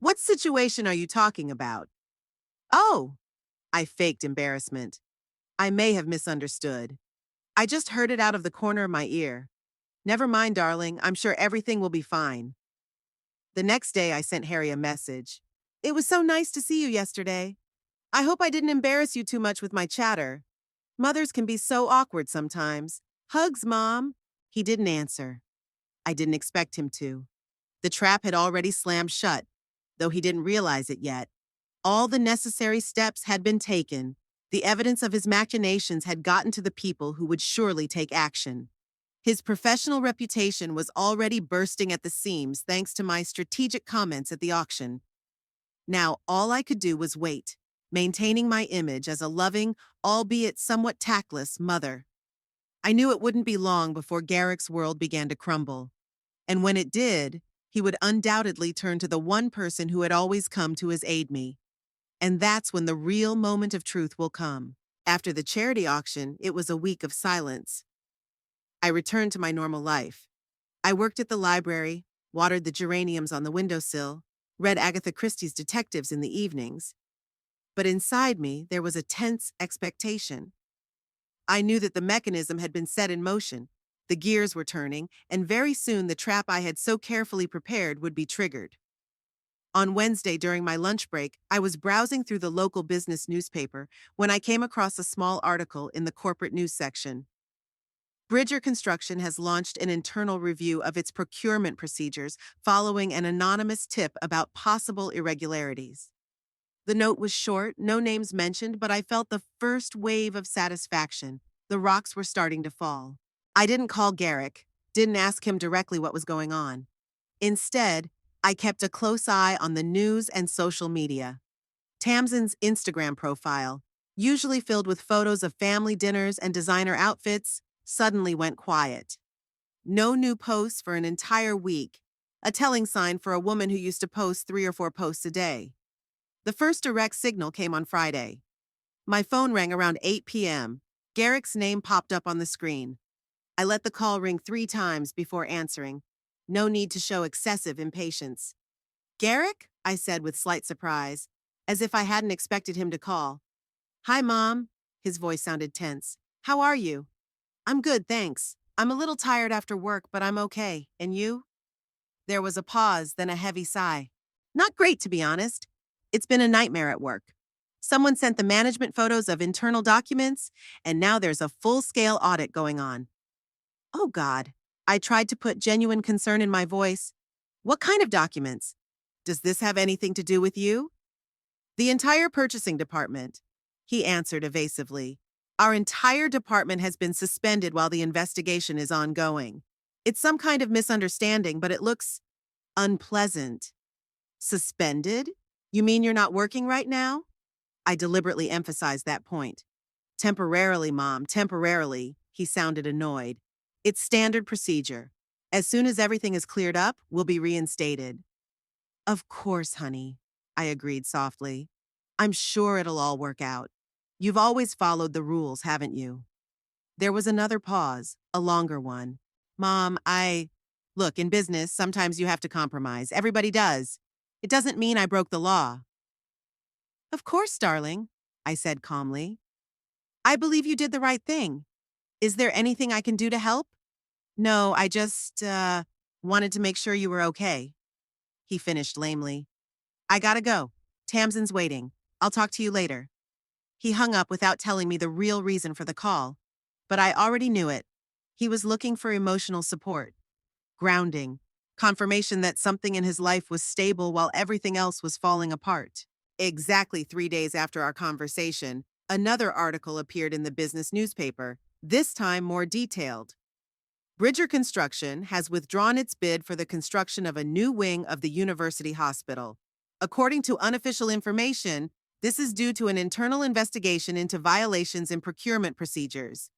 What situation are you talking about? Oh, I faked embarrassment. I may have misunderstood. I just heard it out of the corner of my ear. Never mind, darling, I'm sure everything will be fine. The next day, I sent Harry a message. It was so nice to see you yesterday. I hope I didn't embarrass you too much with my chatter. Mothers can be so awkward sometimes. Hugs, Mom. He didn't answer. I didn't expect him to. The trap had already slammed shut, though he didn't realize it yet. All the necessary steps had been taken. The evidence of his machinations had gotten to the people who would surely take action. His professional reputation was already bursting at the seams thanks to my strategic comments at the auction. Now, all I could do was wait, maintaining my image as a loving, albeit somewhat tactless, mother. I knew it wouldn't be long before Garrick's world began to crumble. And when it did, he would undoubtedly turn to the one person who had always come to his aid me. And that's when the real moment of truth will come. After the charity auction, it was a week of silence. I returned to my normal life. I worked at the library, watered the geraniums on the windowsill, read Agatha Christie's detectives in the evenings. But inside me, there was a tense expectation. I knew that the mechanism had been set in motion, the gears were turning, and very soon the trap I had so carefully prepared would be triggered. On Wednesday, during my lunch break, I was browsing through the local business newspaper when I came across a small article in the corporate news section. Bridger Construction has launched an internal review of its procurement procedures following an anonymous tip about possible irregularities. The note was short, no names mentioned, but I felt the first wave of satisfaction. The rocks were starting to fall. I didn't call Garrick, didn't ask him directly what was going on. Instead, I kept a close eye on the news and social media. Tamsin's Instagram profile, usually filled with photos of family dinners and designer outfits, suddenly went quiet. No new posts for an entire week, a telling sign for a woman who used to post 3 or 4 posts a day. The first direct signal came on Friday. My phone rang around 8 p.m. Garrick's name popped up on the screen. I let the call ring 3 times before answering. No need to show excessive impatience. Garrick? I said with slight surprise, as if I hadn't expected him to call. Hi, Mom. His voice sounded tense. How are you? I'm good, thanks. I'm a little tired after work, but I'm okay. And you? There was a pause, then a heavy sigh. Not great, to be honest. It's been a nightmare at work. Someone sent the management photos of internal documents, and now there's a full-scale audit going on. Oh, God. I tried to put genuine concern in my voice. What kind of documents? Does this have anything to do with you? The entire purchasing department, he answered evasively. Our entire department has been suspended while the investigation is ongoing. It's some kind of misunderstanding, but it looks unpleasant. Suspended? You mean you're not working right now? I deliberately emphasized that point. Temporarily, Mom, temporarily. He sounded annoyed. It's standard procedure. As soon as everything is cleared up, we'll be reinstated. Of course, honey, I agreed softly. I'm sure it'll all work out. You've always followed the rules, haven't you? There was another pause, a longer one. Mom, Look, in business, sometimes you have to compromise. Everybody does. It doesn't mean I broke the law. Of course, darling, I said calmly. I believe you did the right thing. Is there anything I can do to help? No, I just, wanted to make sure you were okay. He finished lamely. I gotta go. Tamsin's waiting. I'll talk to you later. He hung up without telling me the real reason for the call. But I already knew it. He was looking for emotional support, grounding, confirmation that something in his life was stable while everything else was falling apart. Exactly 3 days after our conversation, another article appeared in the business newspaper, this time more detailed. Bridger Construction has withdrawn its bid for the construction of a new wing of the university hospital. According to unofficial information, this is due to an internal investigation into violations in procurement procedures.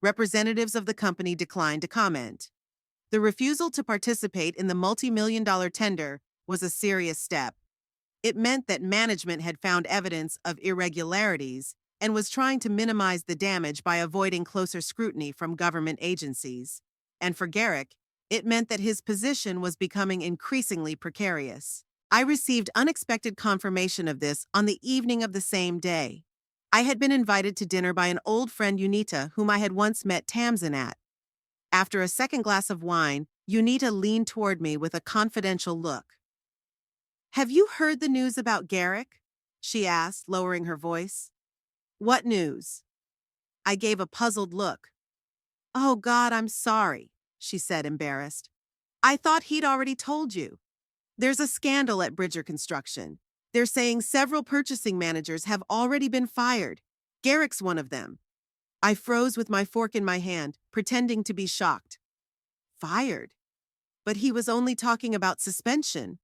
Representatives of the company declined to comment. The refusal to participate in the multi-million-dollar tender was a serious step. It meant that management had found evidence of irregularities and was trying to minimize the damage by avoiding closer scrutiny from government agencies. And for Garrick, it meant that his position was becoming increasingly precarious. I received unexpected confirmation of this on the evening of the same day. I had been invited to dinner by an old friend, Unita, whom I had once met Tamsin at. After a second glass of wine, Unita leaned toward me with a confidential look. Have you heard the news about Garrick? She asked, lowering her voice. What news? I gave a puzzled look. Oh, God, I'm sorry, she said, embarrassed. I thought he'd already told you. There's a scandal at Bridger Construction. They're saying several purchasing managers have already been fired. Garrick's one of them. I froze with my fork in my hand, pretending to be shocked. Fired? But he was only talking about suspension.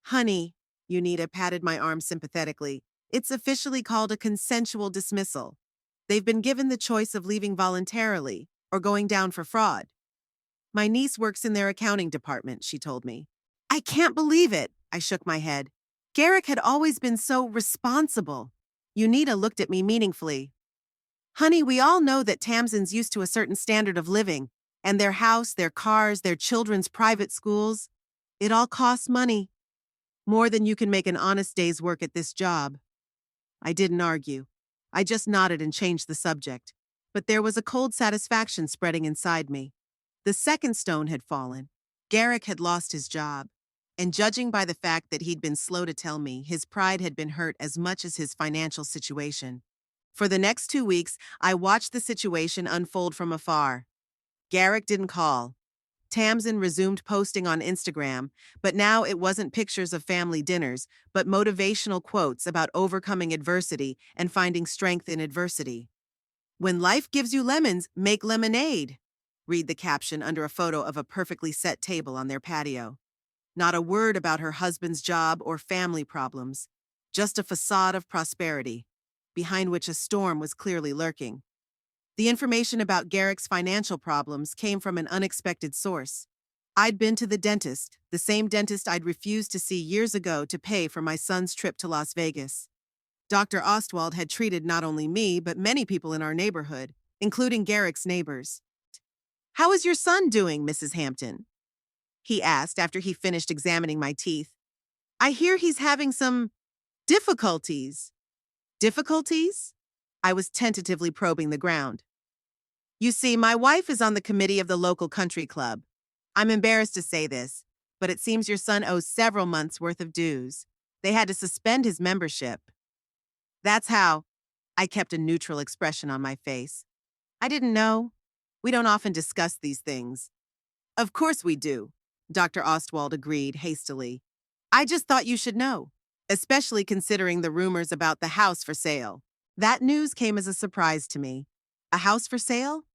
Honey, Unita patted my arm sympathetically, it's officially called a consensual dismissal. They've been given the choice of leaving voluntarily or going down for fraud. My niece works in their accounting department, she told me. I can't believe it, I shook my head. Garrick had always been so responsible. Unita looked at me meaningfully. Honey, we all know that Tamsin's used to a certain standard of living, and their house, their cars, their children's private schools. It all costs money. More than you can make an honest day's work at this job. I didn't argue. I just nodded and changed the subject. But there was a cold satisfaction spreading inside me. The second stone had fallen. Garrick had lost his job. And judging by the fact that he'd been slow to tell me, his pride had been hurt as much as his financial situation. For the next 2 weeks, I watched the situation unfold from afar. Garrick didn't call. Tamsin resumed posting on Instagram, but now it wasn't pictures of family dinners, but motivational quotes about overcoming adversity and finding strength in adversity. When life gives you lemons, make lemonade. Read the caption under a photo of a perfectly set table on their patio. Not a word about her husband's job or family problems, just a facade of prosperity, behind which a storm was clearly lurking. The information about Garrick's financial problems came from an unexpected source. I'd been to the dentist, the same dentist I'd refused to see years ago to pay for my son's trip to Las Vegas. Dr. Ostwald had treated not only me, but many people in our neighborhood, including Garrick's neighbors. How is your son doing, Mrs. Hampton? He asked after he finished examining my teeth. I hear he's having some difficulties. Difficulties? I was tentatively probing the ground. You see, my wife is on the committee of the local country club. I'm embarrassed to say this, but it seems your son owes several months' worth of dues. They had to suspend his membership. That's how. I kept a neutral expression on my face. I didn't know. We don't often discuss these things. Of course we do, Dr. Ostwald agreed hastily. I just thought you should know, especially considering the rumors about the house for sale. That news came as a surprise to me. A house for sale?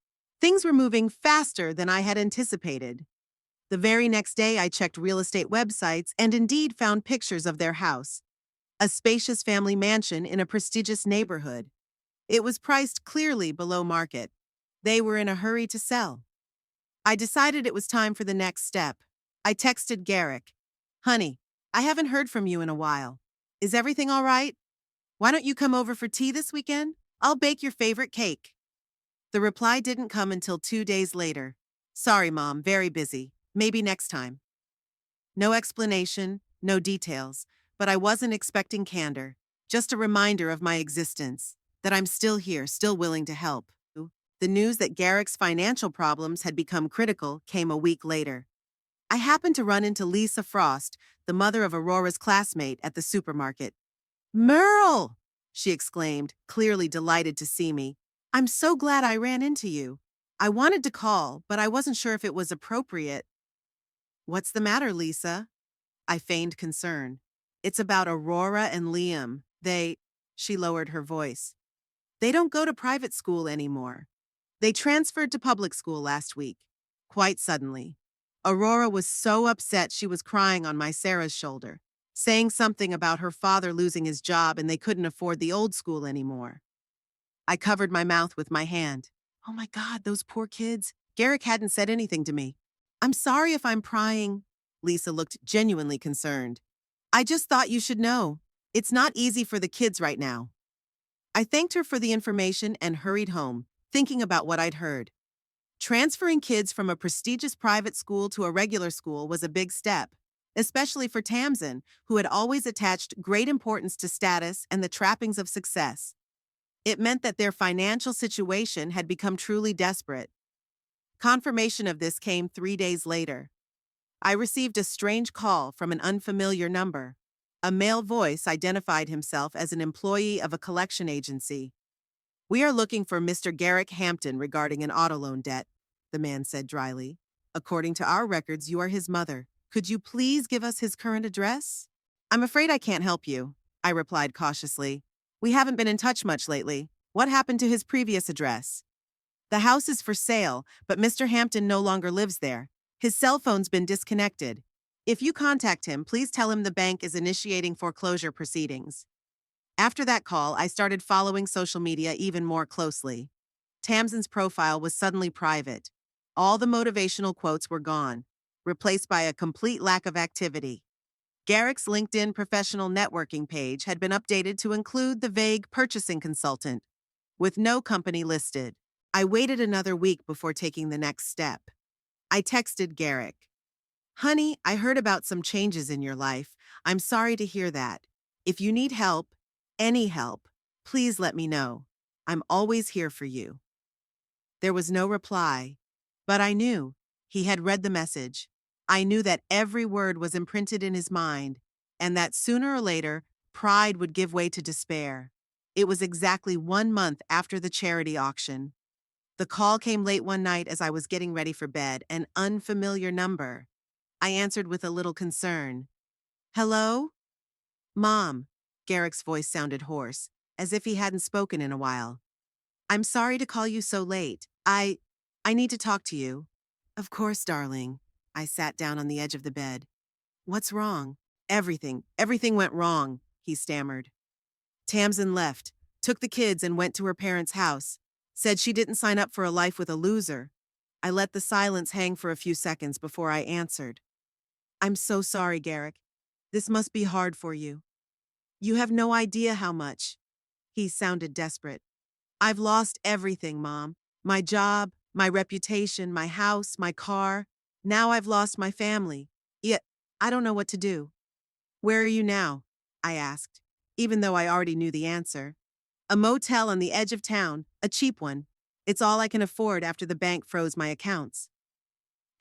Things were moving faster than I had anticipated. The very next day, I checked real estate websites and indeed found pictures of their house. A spacious family mansion in a prestigious neighborhood. It was priced clearly below market. They were in a hurry to sell. I decided it was time for the next step. I texted Garrick. Honey, I haven't heard from you in a while. Is everything all right? Why don't you come over for tea this weekend? I'll bake your favorite cake. The reply didn't come until 2 days later. Sorry, Mom, very busy. Maybe next time. No explanation, no details, but I wasn't expecting candor. Just a reminder of my existence, that I'm still here, still willing to help. The news that Garrick's financial problems had become critical came a week later. I happened to run into Lisa Frost, the mother of Aurora's classmate, at the supermarket. Merle! She exclaimed, clearly delighted to see me. I'm so glad I ran into you. I wanted to call, but I wasn't sure if it was appropriate. What's the matter, Lisa? I feigned concern. It's about Aurora and Liam. She lowered her voice. They don't go to private school anymore. They transferred to public school last week, quite suddenly. Aurora was so upset she was crying on my Sarah's shoulder, saying something about her father losing his job and they couldn't afford the old school anymore. I covered my mouth with my hand. Oh my God, those poor kids. Garrick hadn't said anything to me. I'm sorry if I'm prying. Lisa looked genuinely concerned. I just thought you should know. It's not easy for the kids right now. I thanked her for the information and hurried home, thinking about what I'd heard. Transferring kids from a prestigious private school to a regular school was a big step, especially for Tamsin, who had always attached great importance to status and the trappings of success. It meant that their financial situation had become truly desperate. Confirmation of this came 3 days later. I received a strange call from an unfamiliar number. A male voice identified himself as an employee of a collection agency. We are looking for Mr. Garrick Hampton regarding an auto loan debt, the man said dryly. According to our records, you are his mother. Could you please give us his current address? I'm afraid I can't help you, I replied cautiously. We haven't been in touch much lately. What happened to his previous address? The house is for sale, but Mr. Hampton no longer lives there. His cell phone's been disconnected. If you contact him, please tell him the bank is initiating foreclosure proceedings. After that call, I started following social media even more closely. Tamsin's profile was suddenly private. All the motivational quotes were gone, replaced by a complete lack of activity. Garrick's LinkedIn professional networking page had been updated to include the vague purchasing consultant, with no company listed. I waited another week before taking the next step. I texted Garrick. Honey, I heard about some changes in your life. I'm sorry to hear that. If you need help, any help, please let me know. I'm always here for you. There was no reply, but I knew he had read the message. I knew that every word was imprinted in his mind, and that sooner or later, pride would give way to despair. It was exactly 1 month after the charity auction. The call came late one night as I was getting ready for bed, an unfamiliar number. I answered with a little concern. Hello? Mom. Garrick's voice sounded hoarse, as if he hadn't spoken in a while. I'm sorry to call you so late. I need to talk to you. Of course, darling. I sat down on the edge of the bed. What's wrong? Everything went wrong, he stammered. Tamsin left, took the kids and went to her parents' house. Said she didn't sign up for a life with a loser. I let the silence hang for a few seconds before I answered. I'm so sorry, Garrick. This must be hard for you. You have no idea how much. He sounded desperate. I've lost everything, Mom. My job, my reputation, my house, my car. Now I've lost my family. Yet, I don't know what to do. Where are you now? I asked, even though I already knew the answer. A motel on the edge of town, a cheap one. It's all I can afford after the bank froze my accounts.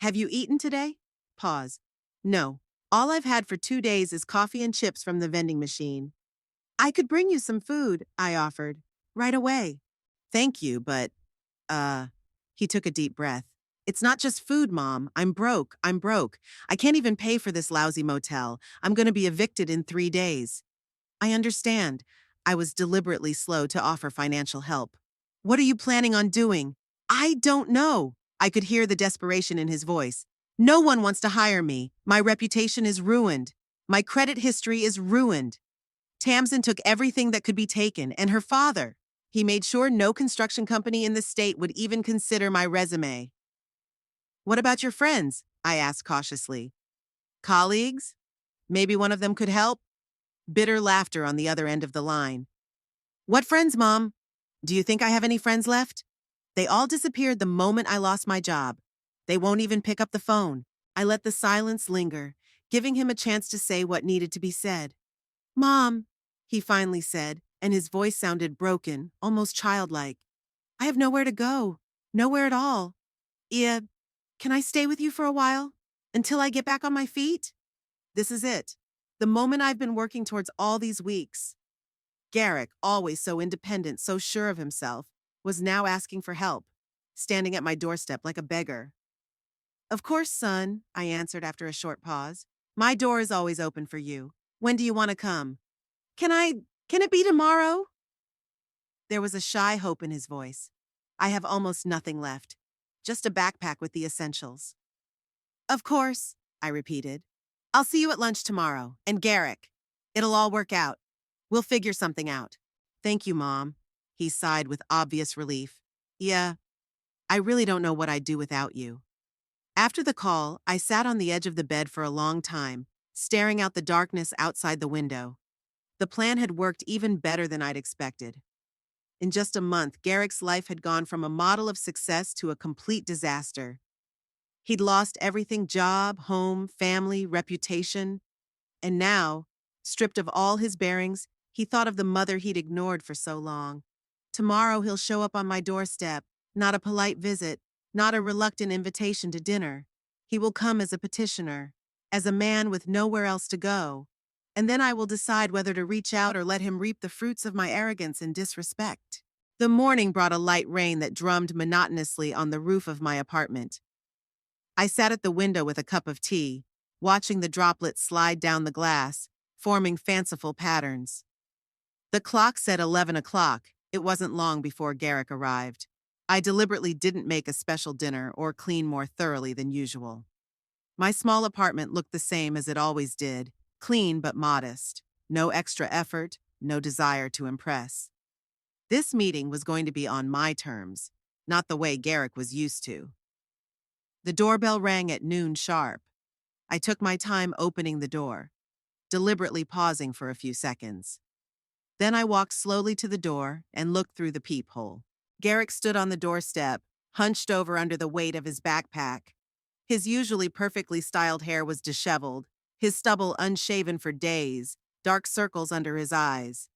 Have you eaten today? Pause. No. All I've had for 2 days is coffee and chips from the vending machine. I could bring you some food, I offered. Right away. Thank you, but, he took a deep breath. It's not just food, Mom. I'm broke. I can't even pay for this lousy motel. I'm going to be evicted in 3 days. I understand. I was deliberately slow to offer financial help. What are you planning on doing? I don't know. I could hear the desperation in his voice. No one wants to hire me. My reputation is ruined. My credit history is ruined. Tamsin took everything that could be taken, and her father. He made sure no construction company in the state would even consider my resume. What about your friends? I asked cautiously. Colleagues? Maybe one of them could help? Bitter laughter on the other end of the line. What friends, Mom? Do you think I have any friends left? They all disappeared the moment I lost my job. They won't even pick up the phone. I let the silence linger, giving him a chance to say what needed to be said. Mom, he finally said, and his voice sounded broken, almost childlike. I have nowhere to go. Nowhere at all. Yeah, can I stay with you for a while? Until I get back on my feet? This is it. The moment I've been working towards all these weeks. Garrick, always so independent, so sure of himself, was now asking for help, standing at my doorstep like a beggar. Of course, son, I answered after a short pause. My door is always open for you. When do you want to come? Can I, can it be tomorrow? There was a shy hope in his voice. I have almost nothing left. Just a backpack with the essentials. Of course, I repeated. I'll see you at lunch tomorrow. And Garrick. It'll all work out. We'll figure something out. Thank you, Mom. He sighed with obvious relief. Yeah, I really don't know what I'd do without you. After the call, I sat on the edge of the bed for a long time, staring out the darkness outside the window. The plan had worked even better than I'd expected. In just a month, Garrick's life had gone from a model of success to a complete disaster. He'd lost everything: job, home, family, reputation. And now, stripped of all his bearings, he thought of the mother he'd ignored for so long. Tomorrow he'll show up on my doorstep, not a polite visit, not a reluctant invitation to dinner. He will come as a petitioner, as a man with nowhere else to go. And then I will decide whether to reach out or let him reap the fruits of my arrogance and disrespect. The morning brought a light rain that drummed monotonously on the roof of my apartment. I sat at the window with a cup of tea, watching the droplets slide down the glass, forming fanciful patterns. The clock said 11 o'clock. It wasn't long before Garrick arrived. I deliberately didn't make a special dinner or clean more thoroughly than usual. My small apartment looked the same as it always did, clean but modest. No extra effort, no desire to impress. This meeting was going to be on my terms, not the way Garrick was used to. The doorbell rang at noon sharp. I took my time opening the door, deliberately pausing for a few seconds. Then I walked slowly to the door and looked through the peephole. Garrick stood on the doorstep, hunched over under the weight of his backpack. His usually perfectly styled hair was disheveled, his stubble unshaven for days, dark circles under his eyes.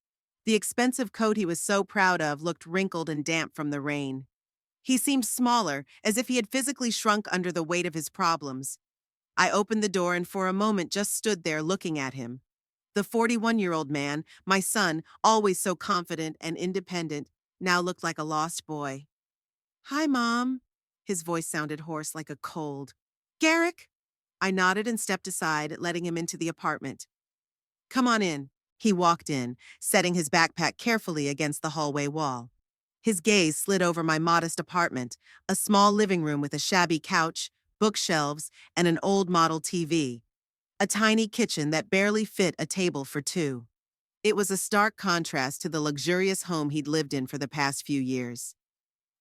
The expensive coat he was so proud of looked wrinkled and damp from the rain. He seemed smaller, as if he had physically shrunk under the weight of his problems. I opened the door and for a moment just stood there looking at him. The 41-year-old man, my son, always so confident and independent, now looked like a lost boy. Hi, Mom. His voice sounded hoarse like a cold. Garrick? I nodded and stepped aside, letting him into the apartment. Come on in. He walked in, setting his backpack carefully against the hallway wall. His gaze slid over my modest apartment, a small living room with a shabby couch, bookshelves, and an old model TV. A tiny kitchen that barely fit a table for two. It was a stark contrast to the luxurious home he'd lived in for the past few years.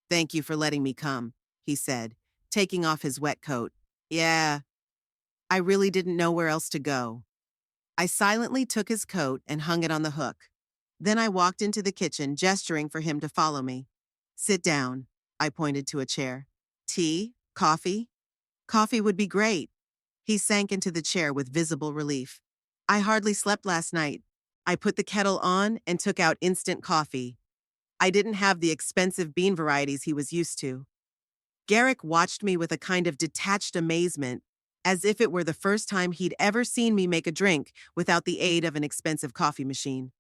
Thank you for letting me come, he said, taking off his wet coat. Yeah, I really didn't know where else to go. I silently took his coat and hung it on the hook. Then I walked into the kitchen, gesturing for him to follow me. Sit down, I pointed to a chair. Tea? Coffee? Coffee would be great. He sank into the chair with visible relief. I hardly slept last night. I put the kettle on and took out instant coffee. I didn't have the expensive bean varieties he was used to. Garrick watched me with a kind of detached amazement, as if it were the first time he'd ever seen me make a drink without the aid of an expensive coffee machine.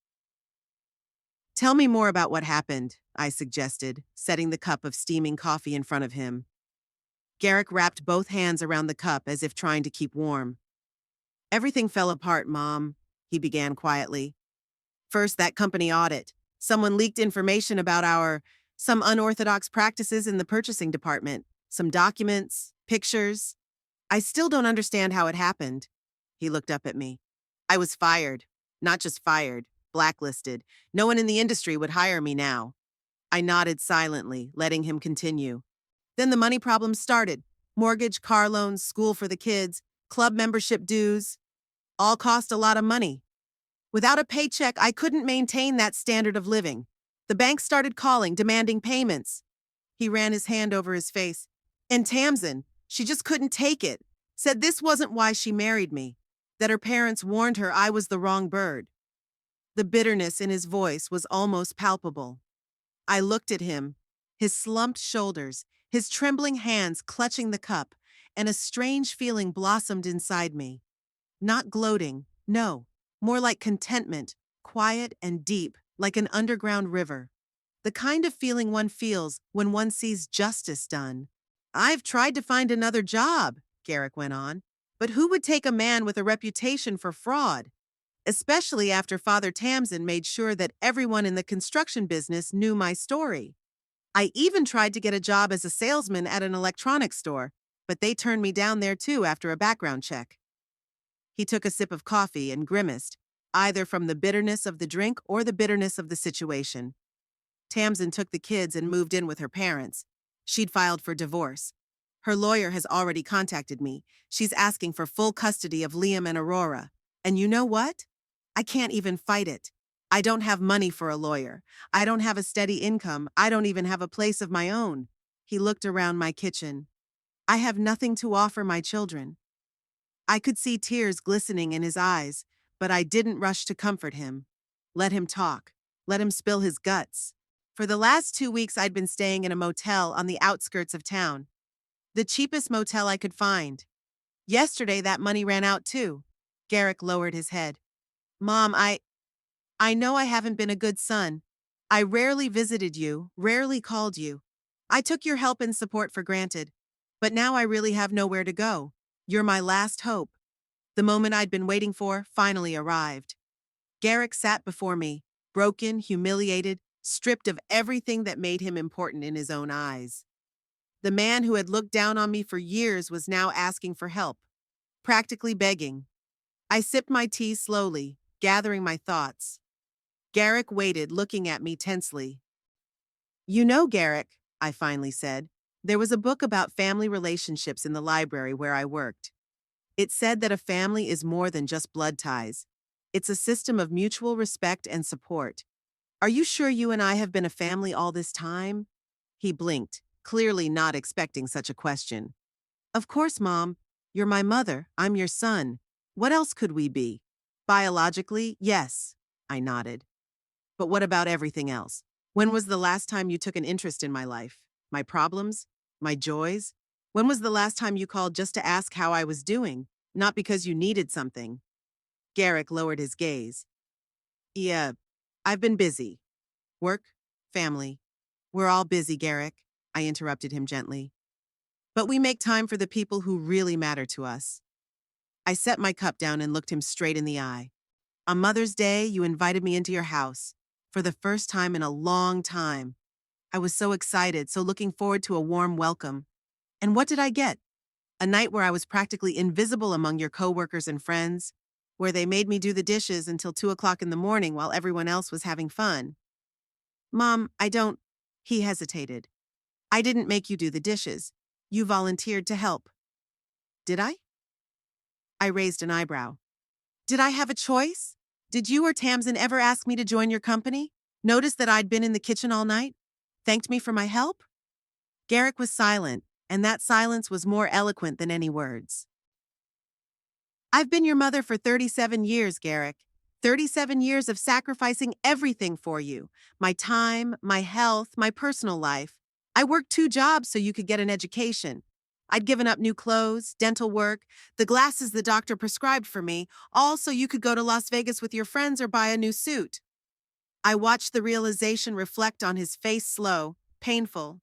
Tell me more about what happened, I suggested, setting the cup of steaming coffee in front of him. Garrick wrapped both hands around the cup as if trying to keep warm. Everything fell apart, Mom, he began quietly. First, that company audit. Someone leaked information about some unorthodox practices in the purchasing department. Some documents, pictures. I still don't understand how it happened. He looked up at me. I was fired. Not just fired, blacklisted. No one in the industry would hire me now. I nodded silently, letting him continue. Then the money problems started. Mortgage, car loans, school for the kids, club membership dues, all cost a lot of money. Without a paycheck, I couldn't maintain that standard of living. The bank started calling, demanding payments. He ran his hand over his face. And Tamsin, she just couldn't take it. Said this wasn't why she married me, that her parents warned her I was the wrong bird. The bitterness in his voice was almost palpable. I looked at him, his slumped shoulders, his trembling hands clutching the cup, and a strange feeling blossomed inside me. Not gloating, no, more like contentment, quiet and deep, like an underground river. The kind of feeling one feels when one sees justice done. I've tried to find another job, Garrick went on, but who would take a man with a reputation for fraud? Especially after Father Tamsin made sure that everyone in the construction business knew my story. I even tried to get a job as a salesman at an electronics store, but they turned me down there too after a background check. He took a sip of coffee and grimaced, either from the bitterness of the drink or the bitterness of the situation. Tamsin took the kids and moved in with her parents. She'd filed for divorce. Her lawyer has already contacted me. She's asking for full custody of Liam and Aurora. And you know what? I can't even fight it. I don't have money for a lawyer. I don't have a steady income. I don't even have a place of my own. He looked around my kitchen. I have nothing to offer my children. I could see tears glistening in his eyes, but I didn't rush to comfort him. Let him talk. Let him spill his guts. For the last 2 weeks, I'd been staying in a motel on the outskirts of town. The cheapest motel I could find. Yesterday, that money ran out too. Garrick lowered his head. Mom, I know I haven't been a good son. I rarely visited you, rarely called you. I took your help and support for granted. But now I really have nowhere to go. You're my last hope. The moment I'd been waiting for finally arrived. Garrick sat before me, broken, humiliated, stripped of everything that made him important in his own eyes. The man who had looked down on me for years was now asking for help, practically begging. I sipped my tea slowly, gathering my thoughts. Garrick waited, looking at me tensely. You know, Garrick, I finally said, there was a book about family relationships in the library where I worked. It said that a family is more than just blood ties. It's a system of mutual respect and support. Are you sure you and I have been a family all this time? He blinked, clearly not expecting such a question. Of course, Mom. You're my mother. I'm your son. What else could we be? Biologically, yes, I nodded. But what about everything else? When was the last time you took an interest in my life? My problems? My joys? When was the last time you called just to ask how I was doing, not because you needed something? Garrick lowered his gaze. Yeah, I've been busy. Work, family. We're all busy, Garrick, I interrupted him gently. But we make time for the people who really matter to us. I set my cup down and looked him straight in the eye. On Mother's Day, you invited me into your house. For the first time in a long time. I was so excited, so looking forward to a warm welcome. And what did I get? A night where I was practically invisible among your coworkers and friends, where they made me do the dishes until 2 o'clock in the morning while everyone else was having fun. Mom, He hesitated. I didn't make you do the dishes. You volunteered to help. Did I? I raised an eyebrow. Did I have a choice? Did you or Tamsin ever ask me to join your company? Notice that I'd been in the kitchen all night? Thanked me for my help? Garrick was silent, and that silence was more eloquent than any words. I've been your mother for 37 years, Garrick. 37 years of sacrificing everything for you. My time, my health, my personal life. I worked 2 jobs so you could get an education. I'd given up new clothes, dental work, the glasses the doctor prescribed for me, all so you could go to Las Vegas with your friends or buy a new suit. I watched the realization reflect on his face, slow, painful.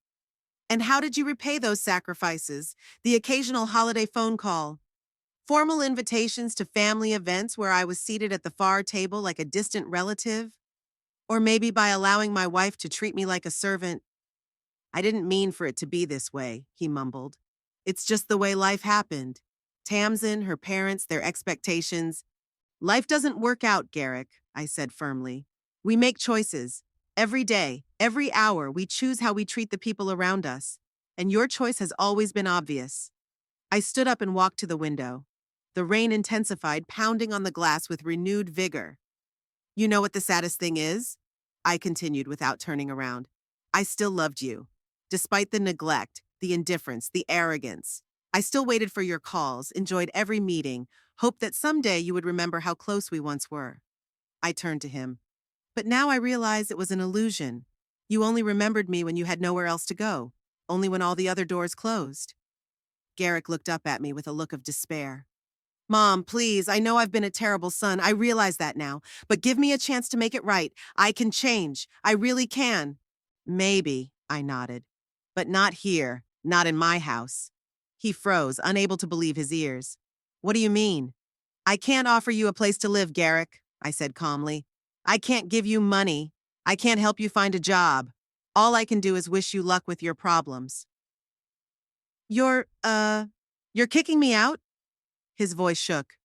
And how did you repay those sacrifices? The occasional holiday phone call. Formal invitations to family events where I was seated at the far table like a distant relative? Or maybe by allowing my wife to treat me like a servant. I didn't mean for it to be this way, he mumbled. It's just the way life happened. Tamsin, her parents, their expectations. Life doesn't work out, Garrick, I said firmly. We make choices, Every day, every hour, we choose how we treat the people around us. And your choice has always been obvious. I stood up and walked to the window. The rain intensified, pounding on the glass with renewed vigor. You know what the saddest thing is? I continued without turning around. I still loved you. Despite the neglect, the indifference, the arrogance. I still waited for your calls, enjoyed every meeting, hoped that someday you would remember how close we once were. I turned to him. But now I realize it was an illusion. You only remembered me when you had nowhere else to go, only when all the other doors closed. Garrick looked up at me with a look of despair. Mom, please, I know I've been a terrible son. I realize that now. But give me a chance to make it right. I can change. I really can. Maybe, I nodded. But not here. Not in my house. He froze, unable to believe his ears. What do you mean? I can't offer you a place to live, Garrick, I said calmly. I can't give you money. I can't help you find a job. All I can do is wish you luck with your problems. You're kicking me out? His voice shook.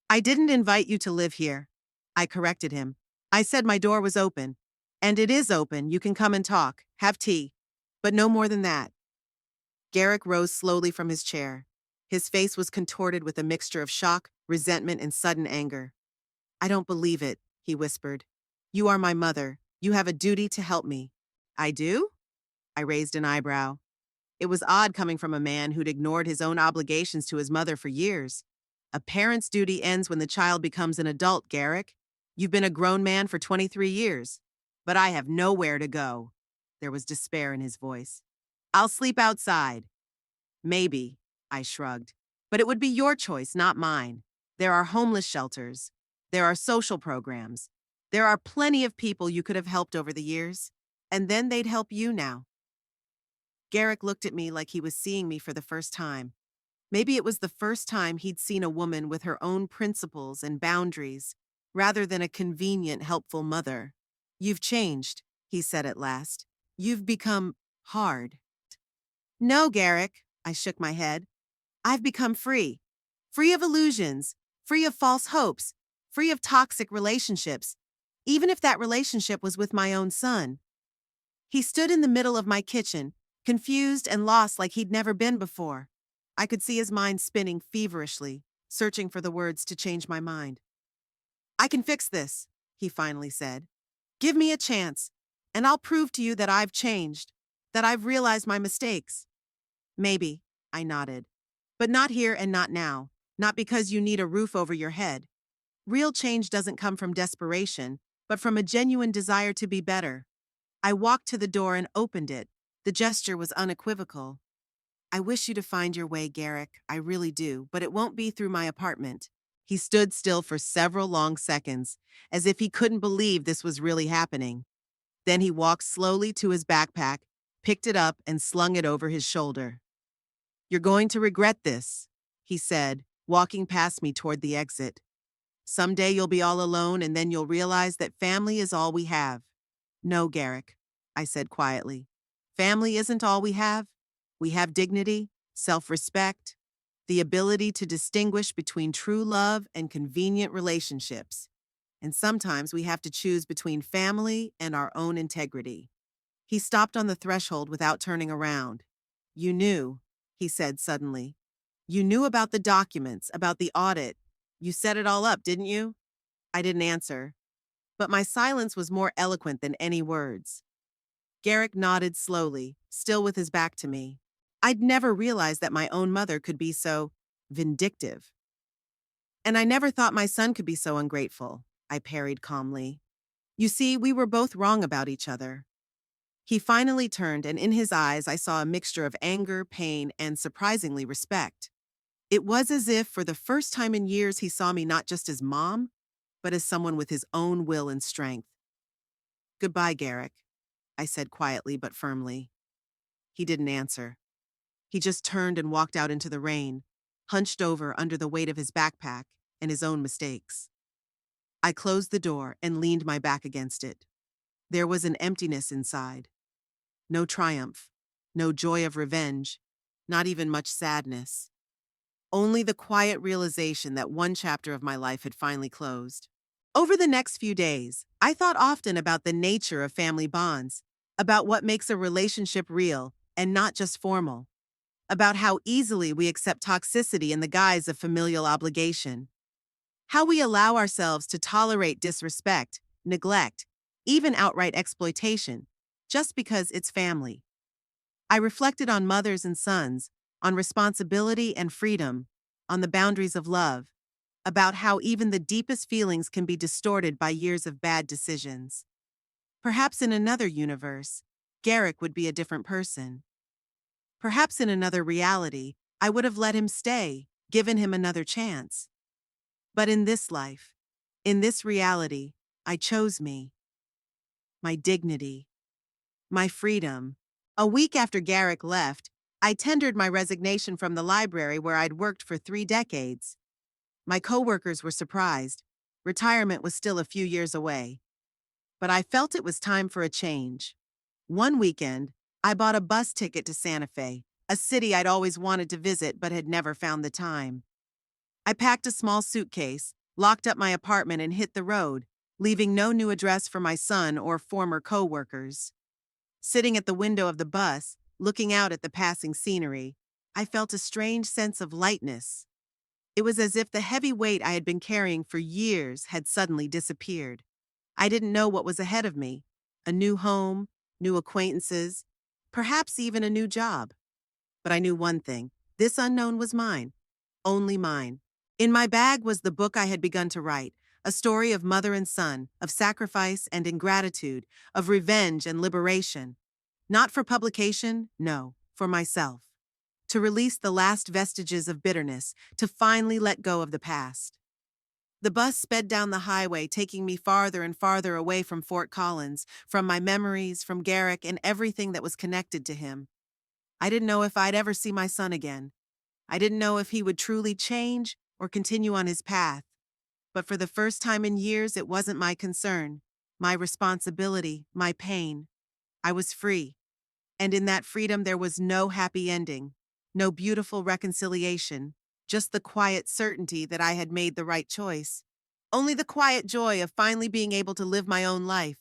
I didn't invite you to live here. I corrected him. I said my door was open. And it is open. You can come and talk, have tea. But no more than that. Garrick rose slowly from his chair. His face was contorted with a mixture of shock, resentment, and sudden anger. I don't believe it, he whispered. You are my mother. You have a duty to help me. I do? I raised an eyebrow. It was odd coming from a man who'd ignored his own obligations to his mother for years. A parent's duty ends when the child becomes an adult, Garrick. You've been a grown man for 23 years. But I have nowhere to go. There was despair in his voice. I'll sleep outside. Maybe, I shrugged. But it would be your choice, not mine. There are homeless shelters. There are social programs. There are plenty of people you could have helped over the years. And then they'd help you now. Garrick looked at me like he was seeing me for the first time. Maybe it was the first time he'd seen a woman with her own principles and boundaries, rather than a convenient, helpful mother. You've changed, he said at last. You've become hard. No, Garrick, I shook my head. I've become free. Free of illusions, free of false hopes, free of toxic relationships, even if that relationship was with my own son. He stood in the middle of my kitchen, confused and lost like he'd never been before. I could see his mind spinning feverishly, searching for the words to change my mind. I can fix this, he finally said. Give me a chance, and I'll prove to you that I've changed, that I've realized my mistakes. Maybe, I nodded. But not here and not now, not because you need a roof over your head. Real change doesn't come from desperation, but from a genuine desire to be better. I walked to the door and opened it. The gesture was unequivocal. I wish you to find your way, Garrick. I really do, but it won't be through my apartment. He stood still for several long seconds, as if he couldn't believe this was really happening. Then he walked slowly to his backpack, picked it up, and slung it over his shoulder. You're going to regret this, he said, walking past me toward the exit. Someday you'll be all alone, and then you'll realize that family is all we have. No, Garrick, I said quietly. Family isn't all we have. We have dignity, self-respect, the ability to distinguish between true love and convenient relationships. And sometimes we have to choose between family and our own integrity. He stopped on the threshold without turning around. You knew, he said suddenly. You knew about the documents, about the audit. You set it all up, didn't you? I didn't answer. But my silence was more eloquent than any words. Garrick nodded slowly, still with his back to me. I'd never realized that my own mother could be so vindictive. And I never thought my son could be so ungrateful, I parried calmly. You see, we were both wrong about each other. He finally turned, and in his eyes I saw a mixture of anger, pain, and surprisingly respect. It was as if, for the first time in years, he saw me not just as mom, but as someone with his own will and strength. Goodbye, Garrick, I said quietly but firmly. He didn't answer. He just turned and walked out into the rain, hunched over under the weight of his backpack and his own mistakes. I closed the door and leaned my back against it. There was an emptiness inside. No triumph, no joy of revenge, not even much sadness. Only the quiet realization that one chapter of my life had finally closed. Over the next few days, I thought often about the nature of family bonds, about what makes a relationship real and not just formal, about how easily we accept toxicity in the guise of familial obligation, how we allow ourselves to tolerate disrespect, neglect, even outright exploitation, just because it's family. I reflected on mothers and sons, on responsibility and freedom, on the boundaries of love, about how even the deepest feelings can be distorted by years of bad decisions. Perhaps in another universe, Garrick would be a different person. Perhaps in another reality, I would have let him stay, given him another chance. But in this life, in this reality, I chose me, my dignity, my freedom. A week after Garrick left, I tendered my resignation from the library where I'd worked for 3 decades. My coworkers were surprised. Retirement was still a few years away. But I felt it was time for a change. One weekend, I bought a bus ticket to Santa Fe, a city I'd always wanted to visit but had never found the time. I packed a small suitcase, locked up my apartment, and hit the road, leaving no new address for my son or former coworkers. Sitting at the window of the bus, looking out at the passing scenery, I felt a strange sense of lightness. It was as if the heavy weight I had been carrying for years had suddenly disappeared. I didn't know what was ahead of me: a new home, new acquaintances, perhaps even a new job. But I knew one thing: this unknown was mine, only mine. In my bag was the book I had begun to write, a story of mother and son, of sacrifice and ingratitude, of revenge and liberation. Not for publication, no, for myself. To release the last vestiges of bitterness, to finally let go of the past. The bus sped down the highway, taking me farther and farther away from Fort Collins, from my memories, from Garrick, and everything that was connected to him. I didn't know if I'd ever see my son again. I didn't know if he would truly change or continue on his path. But for the first time in years, it wasn't my concern, my responsibility, my pain. I was free. And in that freedom, there was no happy ending, no beautiful reconciliation, just the quiet certainty that I had made the right choice. Only the quiet joy of finally being able to live my own life,